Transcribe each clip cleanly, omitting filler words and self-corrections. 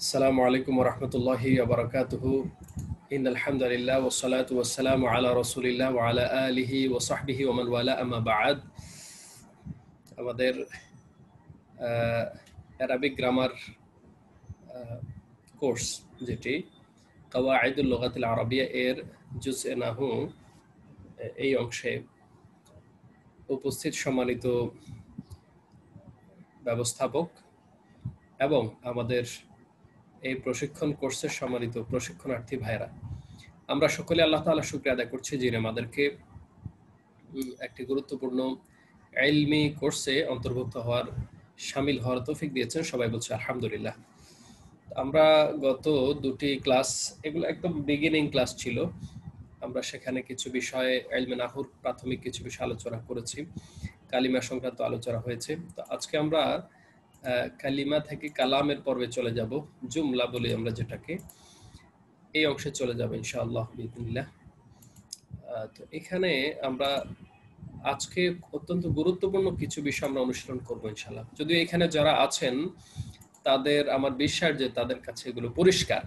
আসসালামু আলাইকুম ওয়া রাহমাতুল্লাহি ওয়া বারাকাতুহু। ইন্নাল হামদুলিল্লাহ ওয়াস সালাতু ওয়াস সালামু আলা রাসূলিল্লাহ ওয়া আলা আলিহি ওয়া সাহবিহি ওয়া মান ওয়ালা, আম্মা বা'দ। আমাদের আরবিক গ্রামার কোর্স, যেটি কাওয়াইদুল লুগাতিল আরাবিয়া এর জুজএ নাহু, এই অংশে উপস্থিত সম্মানিত ব্যবস্থাপক এবং আমাদের এই প্রশিক্ষণ কোর্সের সম্মানিত প্রশিক্ষণার্থী ভাইরা, আমরা সকলে আল্লাহ তাআলা শুকরিয়া আদায় করছি যিনি আমাদেরকে একটি গুরুত্বপূর্ণ ইলমি কোর্সে অন্তর্ভুক্ত হওয়ার, শামিল হওয়ার তৌফিক দিয়েছেন। সবাই বলছে আলহামদুলিল্লাহ। আমরা গত দুটি ক্লাস, এগুলো একদম বিগিনিং ক্লাস ছিল, আমরা সেখানে কিছু বিষয়ে ইলমে নাহুর প্রাথমিক কিছু বিষয় আলোচনা করেছি, কালিমা সংক্রান্ত আলোচনা হয়েছে। তো আজকে আমরা কালিমা থেকে কালামের পর্বে চলে যাব, জুমলা বলি আমরা যেটাকে, এই অংশে চলে যাব ইনশাআল্লাহ বিইذنিল্লাহ। তো এখানে আমরা আজকে অত্যন্ত গুরুত্বপূর্ণ কিছু বিষয় আমরা অনুশীলন করবো ইনশাআল্লাহ। যদিও এখানে যারা আছেন তাদের আমার বিশ্বাস যে তাদের কাছে এগুলো পরিষ্কার।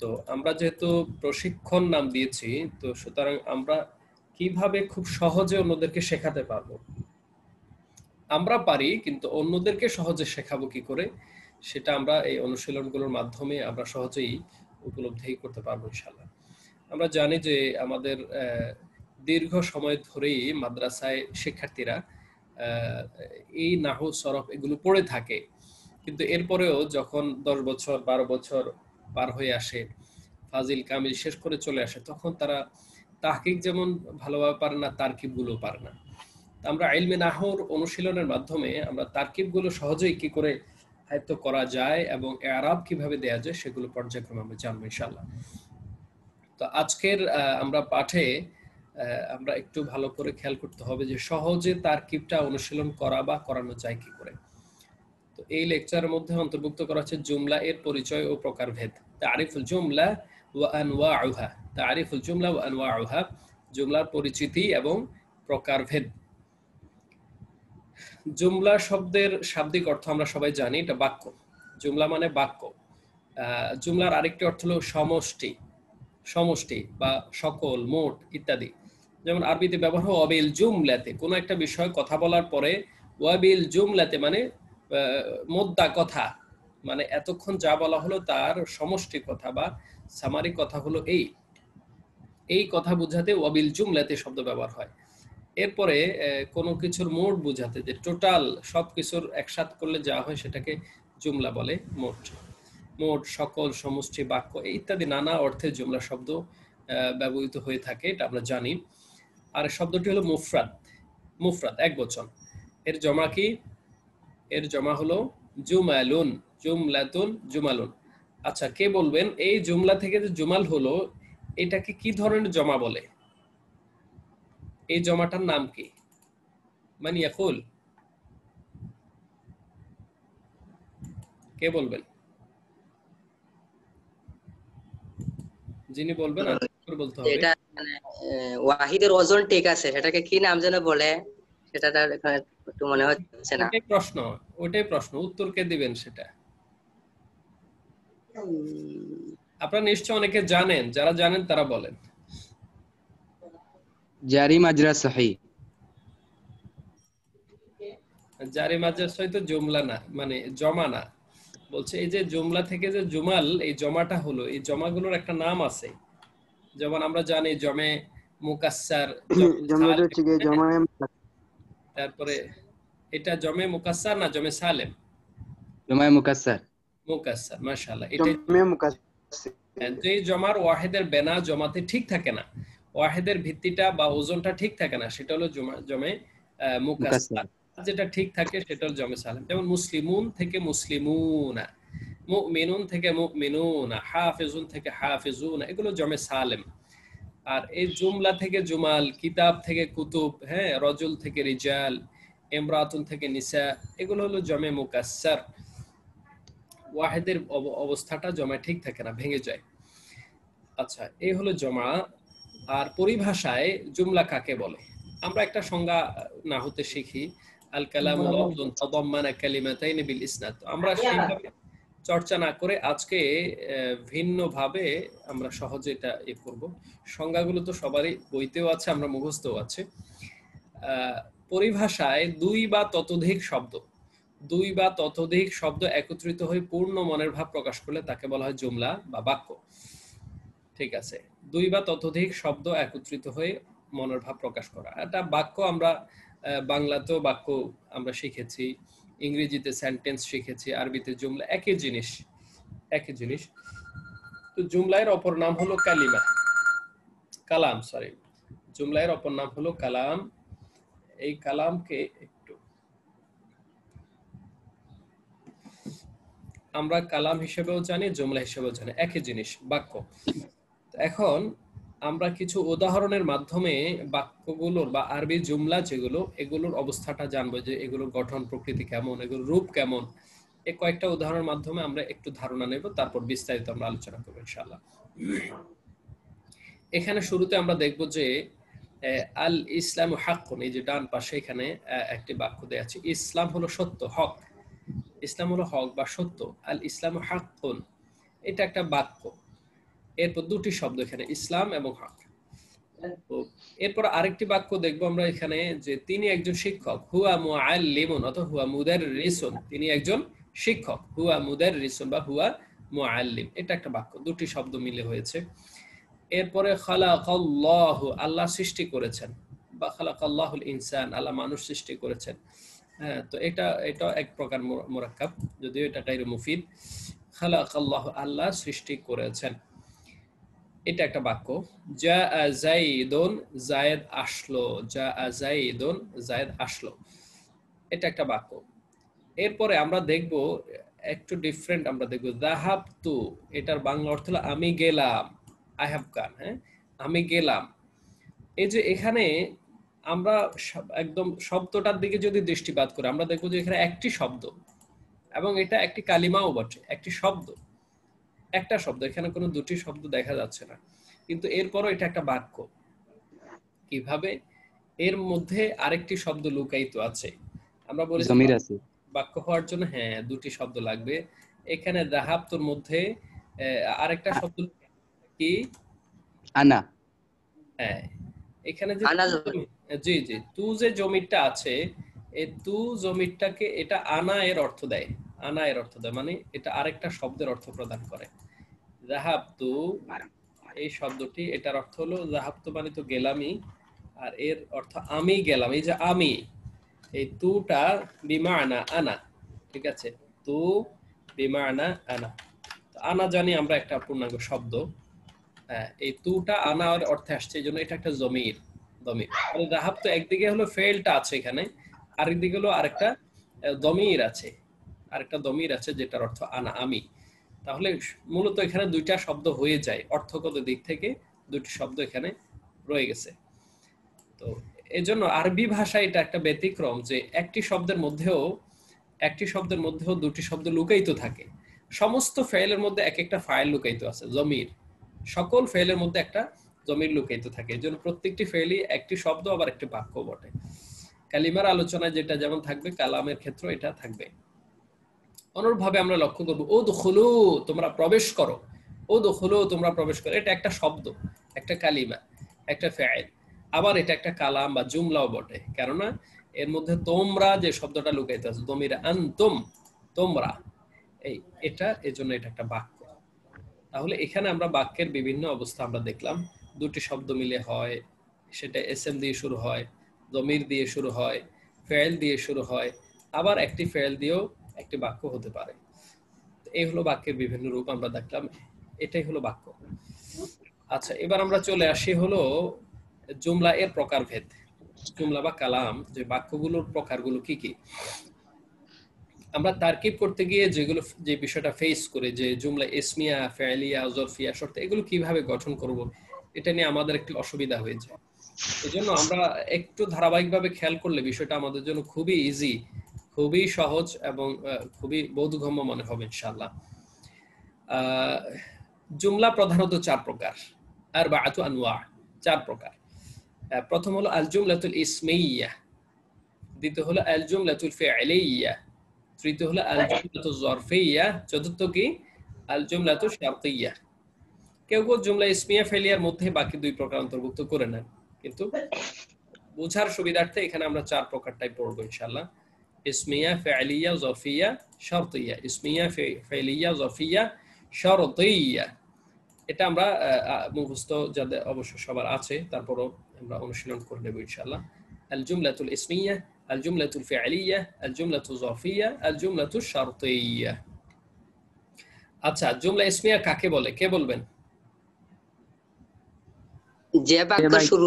তো আমরা যেহেতু প্রশিক্ষণ নাম দিয়েছি, তো সুতরাং আমরা কিভাবে খুব সহজে অন্যদেরকে শেখাতে পারবো, আমরা পারি, কিন্তু অন্যদেরকে সহজে শেখাবো কি করে, সেটা আমরা এই অনুশীলনগুলোর মাধ্যমে আমরা সহজেই উপলব্ধি করতে পারবো ইনশাআল্লাহ। আমরা জানি যে আমাদের দীর্ঘ সময় ধরেই মাদ্রাসায় শিক্ষার্থীরা এই নাহু সরফ এগুলো পড়ে থাকে, কিন্তু এরপরেও যখন 10 বছর 12 বছর পার হয়ে আসে, ফাজিল কামিল শেষ করে চলে আসে, তখন তারা তাহকিক যেমন ভালোভাবে পারে না, তারকিবগুলো পারে না। আমরা ইলমে নাহুর অনুশীলনের মাধ্যমে আমরা তারকিবগুলো সহজেই কি করে আয়ত্ত করা যায় এবং ইআরাব কিভাবে দেয়া যায় সেগুলো পর্যায়ক্রমে আমরা জানবো ইনশাআল্লাহ। তো আজকের আমরা পাঠে আমরা একটু ভালো করে খেয়াল করতে হবে যে সহজে তারকিবটা অনুশীলন করা বা করানো যায় কি করে। তো এই লেকচারের মধ্যে অন্তর্ভুক্ত করা হচ্ছে জুমলা এর পরিচয় ও প্রকারভেদ, তারিফুল জুমলা ওয়া আনওয়াউহা, তারিফুল জুমলা ওয়া আনওয়াউহা, জুমলার পরিচিতি এবং প্রকারভেদ। জুমলা শব্দের শাব্দিক অর্থ আমরা সবাই জানি, এটা বাক্য। জুমলা মানে বাক্য। জুমলার আরেকটি অর্থ হলো সমষ্টি, সমষ্টি বা সকল, মোট ইত্যাদি। যেমন আরবিতে ব্যবহার হয় ওয়াবিল জুমলাতে, কোনো একটা বিষয় কথা বলার পরে ওয়াবিল জুমলাতে মানে মোদ্দা কথা, মানে এতক্ষণ যা বলা হলো তার সমষ্টি কথা বা সামারি কথা হলো এই কথা বোঝাতে ওয়াবিল জুমলাতে শব্দ ব্যবহার হয়। এরপরে কোনো কিছুর মোট বোঝাতে, যে টোটাল সবকিছুর একসাথে করলে যা হয় সেটাকে জুমলা বলে। মোট, মোট, সকল, সমষ্টি, বাক্য ইত্যাদি নানা অর্থে জুমলা শব্দ ব্যবহৃত হয়ে থাকে, এটা আমরা জানি। আর শব্দটি হলো মুফরাদ, মুফরাদ এক বচন। এর জমা কি? এর জমা হলো জুমালুন, জুমলাতুন, জুমালুন। আচ্ছা, কে বলবেন এই জুমলা থেকে যে জুমাল হলো, এটাকে কি ধরনের জমা বলে? এই জমাটার নাম কি? মান ইয়াকুল, কে বলবেন? যিনি বলবেন বলতে হবে। এটা মানে ওয়াহিদের ওজন ঠিক আছে, সেটাকে কি নাম যেন বলে, সেটা এখানে একটু মনে হচ্ছে না। ওটাই প্রশ্ন, ওটাই প্রশ্ন, উত্তর কে দিবেন সেটা? আপনারা নিশ্চয় অনেকে জানেন, যারা জানেন তারা বলেন। জারি মাজরা সহি। জারি মাজরা সহি তো জুমলা না, মানে জমা না। বলছে এই যে জুমলা থেকে যে জুমাল, এই জমাটা হলো, এই জমাগুলোর একটা নাম আছে। যেমন আমরা জানি জমে মুকাসসার, তারপরে এটা জমে মুকাসসার না জমে সালেম? জমা মুকাসসার। মুকাসসার, মাশাআল্লাহ। এটা জমে মুকাসসার। যে জমার ওয়াহিদের বেনা জমাতে ঠিক থাকে না, ওয়াহিদের ভিত্তিটা বা ওজনটা ঠিক থাকে না, সেটা হলো জমে মুকাসসার। যেটা ঠিক থাকে সেটা হলো জমে সালেম। যেমন মুসলিমুন থেকে মুসলিমুনা, মুমিনুন থেকে মুমিনুনা, হাফিজুন থেকে হাফিজুনা, এগুলো জমে সালেম। আর এই জুমলা থেকে জুমাল, কিতাব থেকে কুতুব, হ্যাঁ, রজুল থেকে রিজাল, ইমরাতুন থেকে নিসা, এগুলো হলো জমে মুকাসসার। ওয়াহিদের অবস্থাটা জমায় ঠিক থাকে না, ভেঙে যায়। আচ্ছা, এই হলো জমা। আর পরিভাষায় জুমলা কাকে বলে? আমরা একটা সংজ্ঞা নাহুতে শিখি, আল কালামু লাফযুন তাদাম্মানা কালিমাতাইন বিল ইসনাদ। আমরা সেইভাবে চর্চা না করে আজকে ভিন্নভাবে আমরা সহজে এটা করব। সংজ্ঞাগুলো তো সবারই বইতেও আছে, আমরা মুখস্থও আছে। পরিভাষায় দুই বা ততোধিক শব্দ একত্রিত হয়ে পূর্ণ মনের ভাব প্রকাশ করলে তাকে বলা হয় জুমলা বা বাক্য। ঠিক আছে, দুই বা ততোধিক শব্দ একত্রিত হয়ে মনের ভাব প্রকাশ করা, এটা বাক্য। আমরা বাংলাতেও বাক্য আমরা শিখেছি, ইংরেজিতে সেন্টেন্স শিখেছি, আরবিতে জুমলা, একই জিনিস। তো জুমলার অপর নাম হলো কালাম। জুমলার অপর নাম হলো কালাম। এই কালামকে একটু আমরা কালাম হিসেবেও জানি, জুমলা হিসেবেও জানি, একই জিনিস, বাক্য। এখন আমরা কিছু উদাহরণের মাধ্যমে বাক্যগুলোর বা আরবি জুমলা যেগুলো, এগুলোর অবস্থাটা জানবো, যে এগুলোর গঠন প্রকৃতি কেমন, এগুলোর রূপ কেমন। এই কয়েকটা উদাহরণের মাধ্যমে আমরা একটু ধারণা নেব, তারপর বিস্তারিত আমরা আলোচনা করবো ইনশাআল্লাহ। এখানে শুরুতে আমরা দেখব যে আল ইসলাম হাক্কুন, এই যে ডান পাশে এখানে একটি বাক্য দেয়া আছে, ইসলাম হলো সত্য, হক। ইসলাম হলো হক বা সত্য। আল ইসলাম হাক্কুন, এটা একটা বাক্য। এরপর দুটি শব্দ এখানে, ইসলাম এবং হক। এরপর আরেকটি বাক্য দেখবো আমরা এখানে, যে তিনি একজন শিক্ষক, হুয়া মুআল্লিমুন অথবা হুয়া মুদাররিসুন, তিনি একজন শিক্ষক, হুয়া মুদাররিসুন বা হুয়া মুআল্লিম, এটা একটা বাক্য, দুটি শব্দ মিলে হয়েছে। এরপরে খালাকাল্লাহু, আল্লাহ সৃষ্টি করেছেন, বা খালাকাল্লাহুল ইনসান, আল্লাহ মানুষ সৃষ্টি করেছেন। হ্যাঁ, তো এটা এক প্রকার মুরাক্কাব, যদিও এটা গায়রু মুফিদ। খালাকাল্লাহু, আল্লাহ সৃষ্টি করেছেন, এটা একটা বাক্য। জা যাইদুন, যায়েদ আসলো, জা যাইদুন, যায়েদ আসলো, এটা একটা বাক্য। এরপরে আমরা দেখব একটু ডিফারেন্ট, আমরা দেখব যাহাবতু, এটার বাংলা অর্থ হলো আমি গেলাম, আই হ্যাভ গান। হ্যাঁ, আমি গেলাম। এই যে এখানে আমরা একদম শব্দটার দিকে যদি দৃষ্টিপাত করি, আমরা দেখব যে এখানে একটি শব্দ, এবং এটা একটি কালিমাও বটে, একটি শব্দ, একটা শব্দ, এখানে কোনো দুটি শব্দ দেখা যাচ্ছে না, কিন্তু এরপরও এটা একটা বাক্য। কিভাবে? এর মধ্যে আরেকটি শব্দ লুকায়িত আছে। আমরা বলেছি জমির আছে। বাক্য হওয়ার জন্য হ্যাঁ দুটি শব্দ লাগবে। এখানে যাহাবতুর মধ্যে আরেকটা শব্দ কি? আনা। হ্যাঁ, এখানে যে আনা জি তু যে জমিরটা আছে, এই তু জমিরটাকে এটা আনা এর অর্থ দেয়, মানে এটা আরেকটা শব্দের অর্থ প্রদান করে। যাহাবতু, এই শব্দটি, এটার অর্থ হলো যাহাবতু মানে তো গেলামই, আর এর অর্থ আমি গেলাম। এই যে আমি, এই তুটা বিমানা আনা, ঠিক আছে, তু বিমানা আনা। আনা জানি আমরা একটা পূর্ণাঙ্গ শব্দ। হ্যাঁ, এই তুটা আনার অর্থে আসছে, এই জন্য এটা একটা জমির। যাহাব তো একদিকে হলো ফেলটা আছে এখানে, আরেকদিকে হলো আরেকটা দমির আছে, যেটার অর্থ আনা, আমি। তাহলে মূলত এখানে দুইটা শব্দ হয়ে যায়, অর্থগত দিক থেকে দুটি শব্দ এখানে রয়ে গেছে। তো এজন্য আরবি ভাষায় এটা একটা ব্যতিক্রম, যে একটি শব্দের মধ্যেও দুটি শব্দ লুকায়িত থাকে। সমস্ত ফেলের মধ্যে এক একটা ফাইল লুকায়িত আছে, জমির, সকল ফেলের মধ্যে একটা জমির লুকায়িত থাকে। এজন্য প্রত্যেকটি ফেলই একটি শব্দ, আবার একটি বাক্য বটে। কালিমার আলোচনায় যেটা যেমন থাকবে, কালামের ক্ষেত্রে এটা থাকবে। অনুরূপভাবে আমরা লক্ষ্য করবো, উদখুলু, তোমরা প্রবেশ করো, উদখুলু, তোমরা প্রবেশ করো, এটা একটা শব্দ, একটা কালিমা, একটা ফেল। আবার এটা একটা কালাম বা জুমলাও বটে, কেননা এর মধ্যে তোমরা যে শব্দটা লুকাইতে আছে, দমির আনতুম, তোমরা, এটা এজন্য এটা একটা বাক্য। তাহলে এখানে আমরা বাক্যের বিভিন্ন অবস্থা আমরা দেখলাম। দুটি শব্দ মিলে হয়, সেটা এসএম দিয়ে শুরু হয়, দমির দিয়ে শুরু হয়, ফেল দিয়ে শুরু হয়, আবার একটি ফেল দিয়েও একটি বাক্য হতে পারে। এই হলো বাক্যের বিভিন্ন রূপ আমরা দেখলাম, এটাই হলো বাক্য। আচ্ছা, এবার আমরা চলে আসি হলো জুমলা এর প্রকারভেদ। জুমলা বা কালাম, যে বাক্যগুলোর প্রকারগুলো কি কি। আমরা তারকিব করতে গিয়ে যে বিষয়টা ফেস করে, যে জুমলা ইসমিয়া, ফেলিয়া, জরফিয়া, শর্ত, এগুলো কিভাবে গঠন করব, এটা নিয়ে আমাদের একটু অসুবিধা হয়ে যায়। এজন্য আমরা একটু ধারাবাহিকভাবে খেয়াল করলে বিষয়টা আমাদের জন্য খুবই ইজি, খুবই সহজ এবং খুবই বোধগম্য মনে হবে ইনশাআল্লাহ। জুমলা প্রধানত চার প্রকার, আরবাআতু আনওয়া, চার প্রকার। প্রথম হলো আল জুমলাতুল ইসমিয়া, দ্বিতীয় হলো আল জুমলাতুল ফি'লিয়া, তৃতীয় হলো আল জুমলাতু যরফিয়া, চতুর্থ কি আল জুমলাতু শারতিয়া। কেউ কেউ জুমলা ইসমিয়া ফেলিয়ার মধ্যে বাকি দুই প্রকার অন্তর্ভুক্ত করে নেন, কিন্তু বোঝার সুবিধার্থে এখানে আমরা চার প্রকারটাই পড়বো ইনশাআল্লাহ। ইসমিয়া, ফেলিয়া, যরফিয়া, শারতিয়া। ইসমিয়া, ফেলিয়া, যরফিয়া, শারতিয়া। এটা আমরা মুখস্থ যাদের অবশ্য সবার আছে, তারপরও আমরা অনুশীলন করে নেব ইনশাআল্লাহ। আল জুমলাতুল ইসমিয়া, আল জুমলাতুল ফি'লিয়া, আল জুমলাতুল যরফিয়া, আল জুমলাতুল শারতিয়া। আচ্ছা, জুমলা ইসমিয়া কাকে বলে, কে বলবেন? যে বাক্য শুরু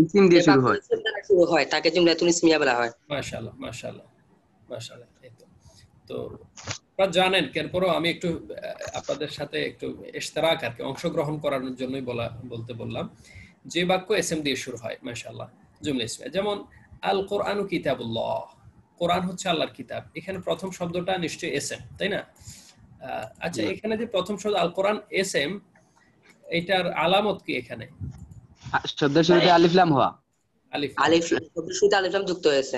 ইসিম দিয়ে শুরু হয়, ইসিম দ্বারা শুরু হয় তাকে জুমলাতুল ইসমিয়া বলা হয়। মাশাআল্লাহ, মাশাআল্লাহ, মাশাআল্লাহ। তো আপনারা জানেন, এরপরও আমি একটু আপনাদের সাথে একটু ইশতেরাক আর কি অংশগ্রহণ করানোর জন্যই বলতে বললাম। যে বাক্য এসএম দিয়ে শুরু হয়, মাশাআল্লাহ, জুমলা ইসমিয়া। যেমন আল কোরআনু কিতাবুল্লাহ, কোরআন হচ্ছে আল্লাহর কিতাব। এখানে প্রথম শব্দটা নিশ্চয়ই এসএম, তাই না? আচ্ছা, এখানে যে প্রথম শব্দ আল কোরআন এসএম, এটার আলামত কি? এখানে শব্দের শুরুতে আলিফ লাম হওয়া, আলিফ শব্দের শুরুতে আলিফ লাম যুক্ত হয়েছে।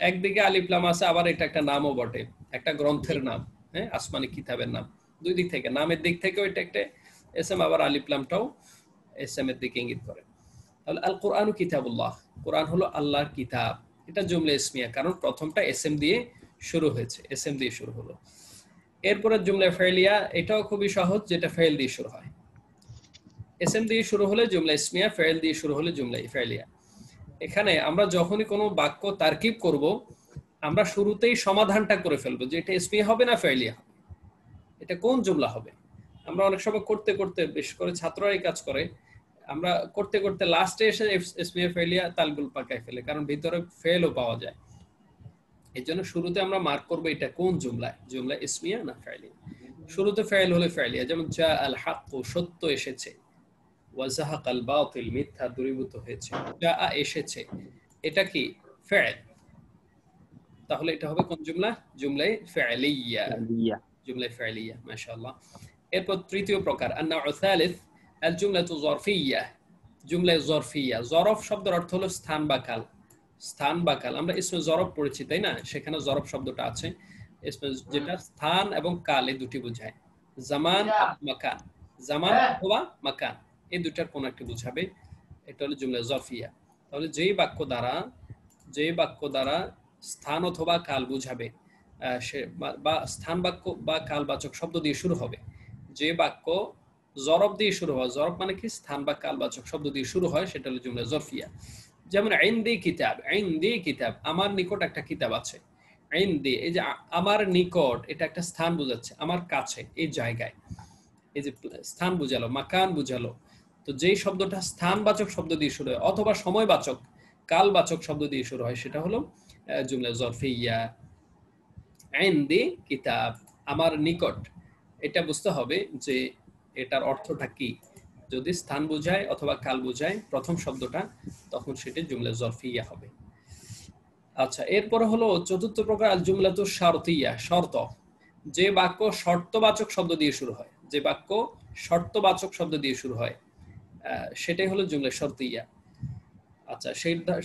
একদিকে আলিফ লাম আছে, আবার এটা একটা নামও বটে, একটা গ্রন্থের নাম, হ্যাঁ, আসমানি কিতাবের নাম। দুই দিক থেকে, নামের দিক থেকেও এটা একটা এসএম, আবার আলিফ লামটাও এসএম এর দিকে ইঙ্গিত করে। তাহলে আল কোরআনু কিতাবুল্লাহ, কোরআন হলো আল্লাহর কিতাব। এটা জুমলা ইসমিয়া, কারণ প্রথমটা এসএম দিয়ে শুরু হয়েছে, এসএম দিয়ে শুরু হলো। এরপরে জুমলা ফেলিয়া, এটাও খুবই সহজ, যেটা ফেল দিয়ে শুরু হয়। এসএম দিয়ে শুরু হলে জুমলা ইসমিয়া, ফেল দিয়ে শুরু হলে জুমলা ফেলিয়া। এখানে আমরা যখনই কোনো বাক্য তারকিব করব, আমরা শুরুতেই সমাধানটা করে ফেলবো যে এটা ইসমিয়া হবে না ফেলিয়া হবে, এটা কোন জুমলা হবে। আমরা অনেক সময় করতে করতে, বিশেষ করে ছাত্ররাই কাজ করে, আমরা করতে করতে লাস্টে এসে ইসমিয়া ফেলিয়া তালগুল পাকায় ফেলে, কারণ ভিতরে ফেলও পাওয়া যায়। এই জন্য শুরুতে আমরা মার্ক করবো এটা কোন জুমলায়, জুমলা ইসমিয়া না ফেলিয়া। শুরুতে ফেল হলে ফেলিয়া, যেমন জা আল হক, সত্য এসেছে। ওয়াজাহাক আল বাতিল, মিথ্যা দূরীভূত হয়েছে। জা এসেছে, এটা কি ফেল, তাহলে এটা হবে কোন জুমলা? জুমলাই ফেলিয়া, জুমলাই ফেলিয়া। মাশাআল্লাহ। এরপর তৃতীয় প্রকার আন-নাউ সালিস আল জুমলাতু যরফিয়া, জুমলা যরফিয়া। যরফ শব্দের অর্থ হলো স্থান বা কাল, স্থান বা কাল। আমরা ইসমে যরফ পড়েছি, তাই না? সেখানে যরফ শব্দটা আছে, ইসমে যেটা স্থান এবং কাল এই দুটি বোঝায়। জামান, মাকান, জামান অথবা মাকান, এই দুটার কোন একটা বোঝাবে, এটা হলো জুমলা যরফিয়া। তাহলে যেই বাক্য দ্বারা স্থান অথবা কাল বুঝাবে, সে বা স্থান বাক্য বা কালবাচক শব্দ দিয়ে শুরু হবে, যে বাক্য জরব দিয়ে শুরু হয়, জরব মানে কি স্থান বা কালবাচক শব্দ দিয়ে শুরু হয়, সেটা হলো জুমলা যরফিয়া। যেমন ইনদি কিতাব, ইনদি কিতাব, আমার নিকট একটা কিতাব আছে। ইনদি, এই যে আমার নিকট, এটা একটা স্থান বোঝাচ্ছে, আমার কাছে, এই জায়গায়, এই যে স্থান বুঝালো, মাকান বুঝালো। তো যেই শব্দটা স্থানবাচক শব্দ দিয়ে শুরু হয় অথবা সময়বাচক কালবাচক শব্দ দিয়ে শুরু হয়, সেটা হলো জুমলা যরফিয়া। ইনদি কিতাব, আমার নিকট, এটা বুঝতে হবে যে এটার অর্থটা কি। যদি স্থান বোঝায় অথবা কাল বোঝায় প্রথম শব্দটা, তখন সেটা জুমলা যরফিয়া হবে। আচ্ছা, এরপরে হলো চতুর্থ প্রকার আল জুমলাতু শারতিয়া, শর্ত। যে বাক্য শর্তবাচক শব্দ দিয়ে শুরু হয়, যে বাক্য শর্তবাচক শব্দ দিয়ে শুরু হয়, সেটাই হলো জুমলা শারতিয়া। আচ্ছা,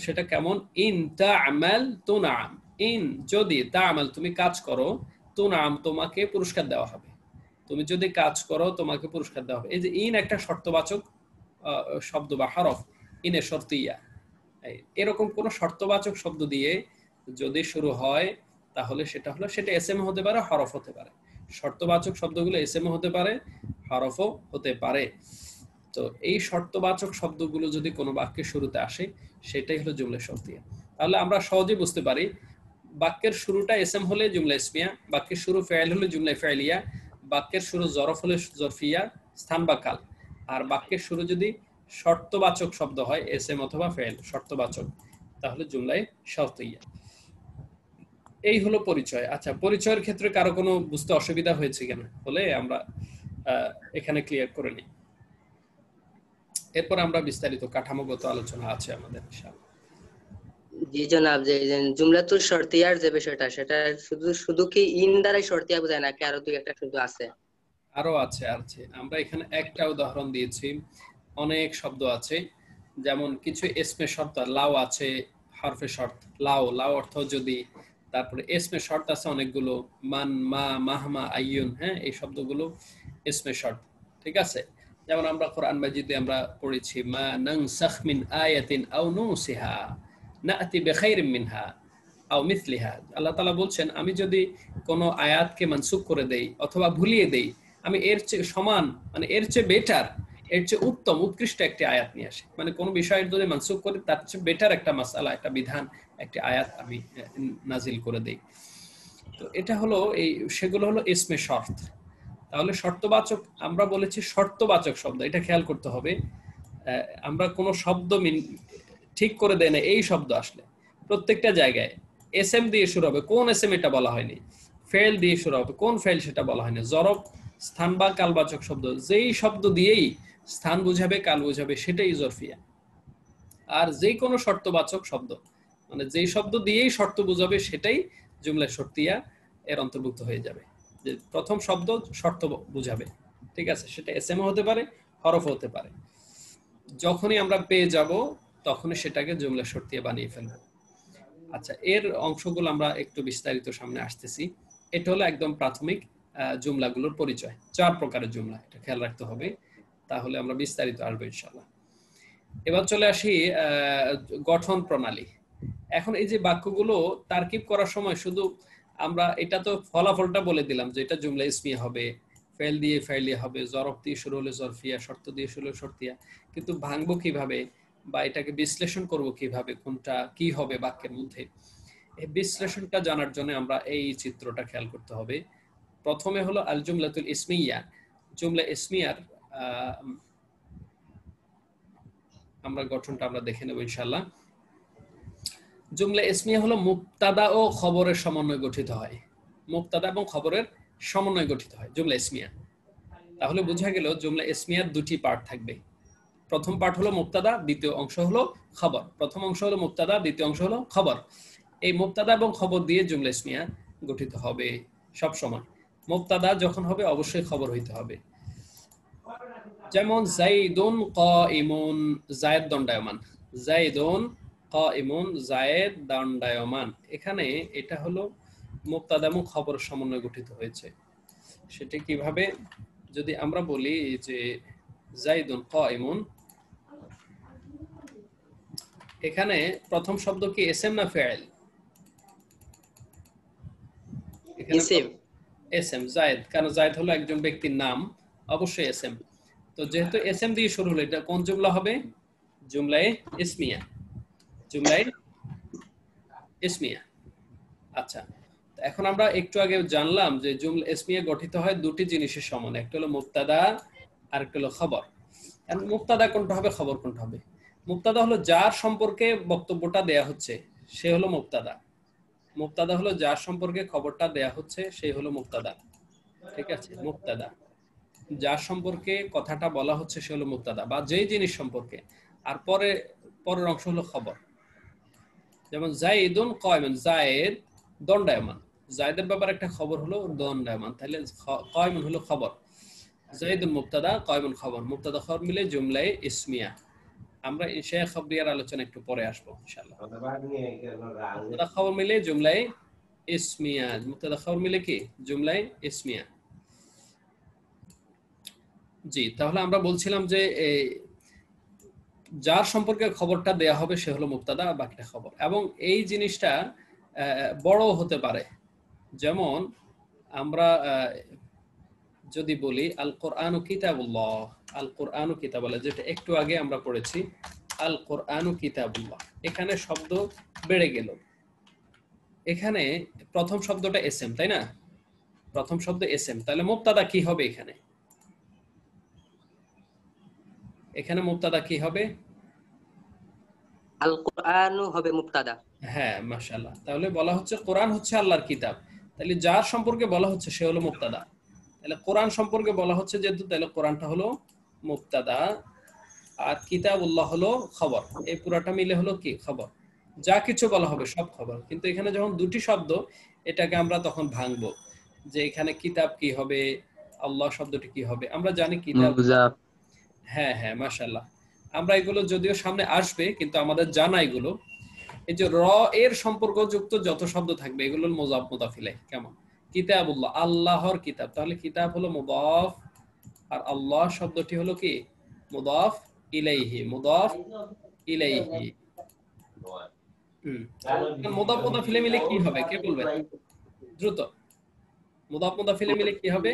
সেটা কেমন? ইন তা'মাল তুনআম, ইন যদি, তা'মাল তুমি কাজ করো, তুনআম তোমাকে পুরস্কার দেওয়া হবে। তুমি যদি কাজ করো তোমাকে পুরস্কার দেওয়া হবে। এই যে ইন একটা শর্তবাচক শব্দ বা হরফ, ইনে শর্তিয়া। এরকম কোন শর্তবাচক শব্দ দিয়ে যদি শুরু হয়, তাহলে সেটা এসএম হতে পারে, হরফ হতে পারে। শর্তবাচক শব্দগুলো এসএম হতে পারে, হরফও হতে পারে। তো এই শর্তবাচক শব্দগুলো যদি কোনো বাক্যের শুরুতে আসে, সেটাই হলো জুমলা শর্তিয়া। তাহলে আমরা সহজে বুঝতে পারি, বাক্যের শুরুটা এসএম হলে জুমলা ইসমিয়া, বাক্যের শুরু ফেল হলে জুমলা ফেলিয়া, বাক্যের শুরু জরফ হলে জরফিয়া, স্থান বা কাল। আর বাক্যের শুরু যদি শর্তবাচক শব্দ হয়, এসএম অথবা ফেল শর্তবাচক, তাহলে জুমলায় শর্তিয়া। এই হলো পরিচয়। আচ্ছা, পরিচয়ের ক্ষেত্রে কারো কোনো বুঝতে অসুবিধা হয়েছে কিনা বলে আমরা এখানে ক্লিয়ার করে নিই। এরপর আমরা বিস্তারিত কাঠামোগত আলোচনা আছে আমাদের ইনশাআল্লাহ। জি জনাব, যে জুমলাতুল শর্তিয়ার যে বিষয়টা, সেটা শুধু কি ইন দ্বারাই শর্তিয়া বোঝায় নাকি আরো দুই একটা শুধু আছে? আরো আছে। আমরা এখানে একটা উদাহরণ দিয়েছি, অনেক শব্দ আছে। যেমন কিছু ইসমে শর্ত, লাউ আছে, হরফে শর্ত, লাউ, লাউ অর্থ যদি, তারপরে এসমে শর্ত আছে অনেকগুলো, মান, মা, মাহমা, আইয়ুন, হ্যাঁ, এই শব্দগুলো এসমে শর্ত। ঠিক আছে, যেমন আমরা কোরআন মাজিদে আমরা পড়েছি মা নানসাখ মিন আয়াতিন আও নুসিহা নাতি বিখাইরিম মিনহা আও মিথলিহা। আল্লাহ তাআলা বলছেন আমি যদি কোনো আয়াতকে মানসুখ করে দেই অথবা ভুলিয়ে দেই, আমি এর চেয়ে সমান, মানে এর চেয়ে বেটার, এর চেয়ে উত্তম উৎকৃষ্ট একটি আয়াত নিয়ে আসি। মানে কোনো বিষয়ের যদি মানসুখ করি তার চেয়ে বেটার একটা মাসালা, একটা বিধান, একটি আয়াত আমি নাজিল করে দেই। তো এটা হলো এই, সেগুলো হলো ইসমে শর্ত। তাহলে শর্তবাচক, আমরা বলেছি শর্তবাচক শব্দ, এটা খেয়াল করতে হবে। আমরা কোনো শব্দ ঠিক করে দেয় না, এই শব্দ আসলে প্রত্যেকটা জায়গায় এস এম দিয়ে শুরু হবে, কোন এস এম এটা বলা হয়নি। ফেল দিয়ে শুরু হবে, কোন ফেল সেটা বলা হয়নি। জরব, স্থান বা কালবাচক শব্দ, যেই শব্দ দিয়েই স্থান বুঝাবে, কাল বুঝাবে, সেটাই জরফিয়া। আর যে কোনো শর্তবাচক শব্দ, মানে যেই শব্দ দিয়েই শর্ত বুঝাবে, সেটাই জুমলা শর্তিয়া এর অন্তর্ভুক্ত হয়ে যাবে। যে প্রথম শব্দ শর্ত বুঝাবে, ঠিক আছে, সেটা এস এম হতে পারে, হরফ হতে পারে। যখনই আমরা পেয়ে যাব তখনই সেটাকে জুমলা শর্তিয়া বানিয়ে ফেলবো। আচ্ছা, এর অংশগুলো আমরা একটু বিস্তারিত সামনে আসতেছি। এটা হলো একদম প্রাথমিক জুমলাগুলোর পরিচয়। 4 প্রকারের জুমলা, এটা খেয়াল রাখতে হবে, তাহলে আমরা বিস্তারিত আসবো ইনশাআল্লাহ। এবার চলে আসি গঠন প্রণালী। এখন এই যে বাক্যগুলো তারকিব করার সময় শুধু আমরা এটা তো ফলাফলটা বলে দিলাম যে এটা জুমলা ইসমিয়া হবে, ফেল দিয়ে ফাইলিয়া হবে, জরফ দিয়ে শুরু হলে জরফিয়া, শর্ত দিয়ে শুরু হলে শর্তিয়া। কিন্তু ভাঙবো কিভাবে বা এটাকে বিশ্লেষণ করব কিভাবে, কোনটা কি হবে বাক্যের মধ্যে, এই বিশ্লেষণটা জানার জন্য আমরা এই চিত্রটা খেয়াল করতে হবে। প্রথমে হলো আল জুমলাতুল ইসমিয়া। জুমলা ইসমিয়ার আমরা গঠনটা আমরা দেখে নেব ইনশাআল্লাহ। জুমলা ইসমিয়া হলো মুবতাদা ও খবরের সমন্বয়ে গঠিত হয়। মুবতাদা এবং খবরের সমন্বয়ে গঠিত হয় জুমলা ইসমিয়া। তাহলে বোঝা গেল জুমলা ইসমিয়ার দুটি পার্ট থাকবে। প্রথম পার্ট হলো মুবতাদা, দ্বিতীয় অংশ হলো খবর। প্রথম অংশ হলো মুবতাদা, দ্বিতীয় অংশ হলো খবর। এই মুবতাদা এবং খবর দিয়ে জুমলা ইসমিয়া গঠিত হবে সব সময়। মুবতাদা যখন হবে অবশ্যই খবর হইতে হবে। যেমন যাইদুন কাইমুন, যায়েদ দণ্ডায়মান। যাইদুন কাইমুন, যায়েদ দণ্ডায়মান। এখানে এটা হলো মুবতাদা এবং খবর সমন্বয়ে গঠিত হয়েছে। সেটা কিভাবে, যদি আমরা বলি যে যাইদুন কাইমুন, এখানে প্রথম শব্দ কি এসএম না ফেল? এখানে এসএম যায়েদ, কারণ যায়েদ হলো একজন ব্যক্তির নাম, অবশ্যই এসএম। তো যেহেতু এসএম দিয়ে শুরু হলো, এটা কোন জুমলা হবে? জুমলায়ে ইসমিয়া। জুমলায়ে ইসমিয়া। আচ্ছা, এখন আমরা একটু আগে জানলাম যে জুমলা ইসমিয়া গঠিত হয় দুটি জিনিসের সমন্বয়ে, একটা হলো মুবতাদা আর একটা হলো খবর। এখন মুবতাদা কোনটা হবে, খবর কোনটা হবে? মুবতাদা হলো যার সম্পর্কে বক্তব্যটা দেয়া হচ্ছে, সে হলো মুবতাদা। মুবতাদা হলো যার সম্পর্কে খবরটা দেয়া হচ্ছে, সেই হলো মুবতাদা। ঠিক আছে, মুবতাদা যার সম্পর্কে কথাটা বলা হচ্ছে সে হলো মুবতাদা, বা যেই জিনিস সম্পর্কে। আর পরের অংশ হলো খবর। যেমন যায়েদুন কাইমুন, যায়েদ দণ্ডায়মান। যায়েদের ব্যাপারে একটা খবর হলো দণ্ডায়মান, তাহলে কাইমুন হলো খবর। যায়েদুন মুবতাদা, কাইমুন খবর। মুবতাদা খবর মিলে জুমলায়ে ইসমিয়া। আমরা ইনশাআল্লাহ খবরিয়ার আলোচনা একটু পরে আসবো ইনশাআল্লাহ। মুবতাদা খবর মিলে জুমলায়ে ইসমিয়া। মুবতাদা খবর মিলে কি জুমলায়ে ইসমিয়া। জি, তাহলে আমরা বলছিলাম যে যার সম্পর্কে খবরটা দেয়া হবে সে হলো মুবতাদা, বাকিটা খবর। এবং এই জিনিসটা বড় হতে পারে। যেমন আমরা যদি বলি আল কোরআনু কিতাবুল্লাহ, আল কোরআনু কিতাবুল্লাহ, যেটা একটু আগে আমরা পড়েছি, আল কোরআনু কিতাবুল্লাহ, এখানে শব্দ বেড়ে গেল। এখানে প্রথম শব্দটা এসএম, তাই না? প্রথম শব্দ এসএম, তাহলে মুবতাদা কি হবে? এখানে মুবতাদা কি হবে? আল কোরআনু হবে মুবতাদা। হ্যাঁ, মাশাআল্লাহ। তাহলে বলা হচ্ছে কোরআন হচ্ছে আল্লাহর কিতাব, তাহলে যার সম্পর্কে বলা হচ্ছে সে হলো মুবতাদা। তাহলে কোরআন সম্পর্কে বলা হচ্ছে যেহেতু, তাহলে কোরআনটা হলো মুবতাদা, আর কিতাবুল্লাহ হলো খবর। এই পুরাটা মিলে হলো কি খবর। যা কিছু বলা হবে সব খবর। কিন্তু এখানে যখন দুটি শব্দ, এটাকে আমরা তখন ভাঙবো যে এখানে কিতাব কি হবে, আল্লাহ শব্দটি কি হবে। আমরা জানি কিতাব। হ্যাঁ হ্যাঁ, মাশাআল্লাহ। আমরা এগুলো যদিও সামনে আসবে, কিন্তু আমাদের জানা এগুলো। এই যে র এর সম্পর্কযুক্ত যত শব্দ থাকবে এগুলো মুযাফ মুযাফ ইলাইহি। কেমন? কিতাবুল্লাহ, আল্লাহর কিতাব, তাহলে কিতাব হলো মুযাফ আর আল্লাহ শব্দটি হলো কি মুযাফ ইলাইহি, মুযাফ ইলাইহি। মুযাফ মুযাফ ইলাইহি মিলে কি হবে কে বলবেন দ্রুত? মুযাফ মুযাফ ইলাইহি মিলে কি হবে?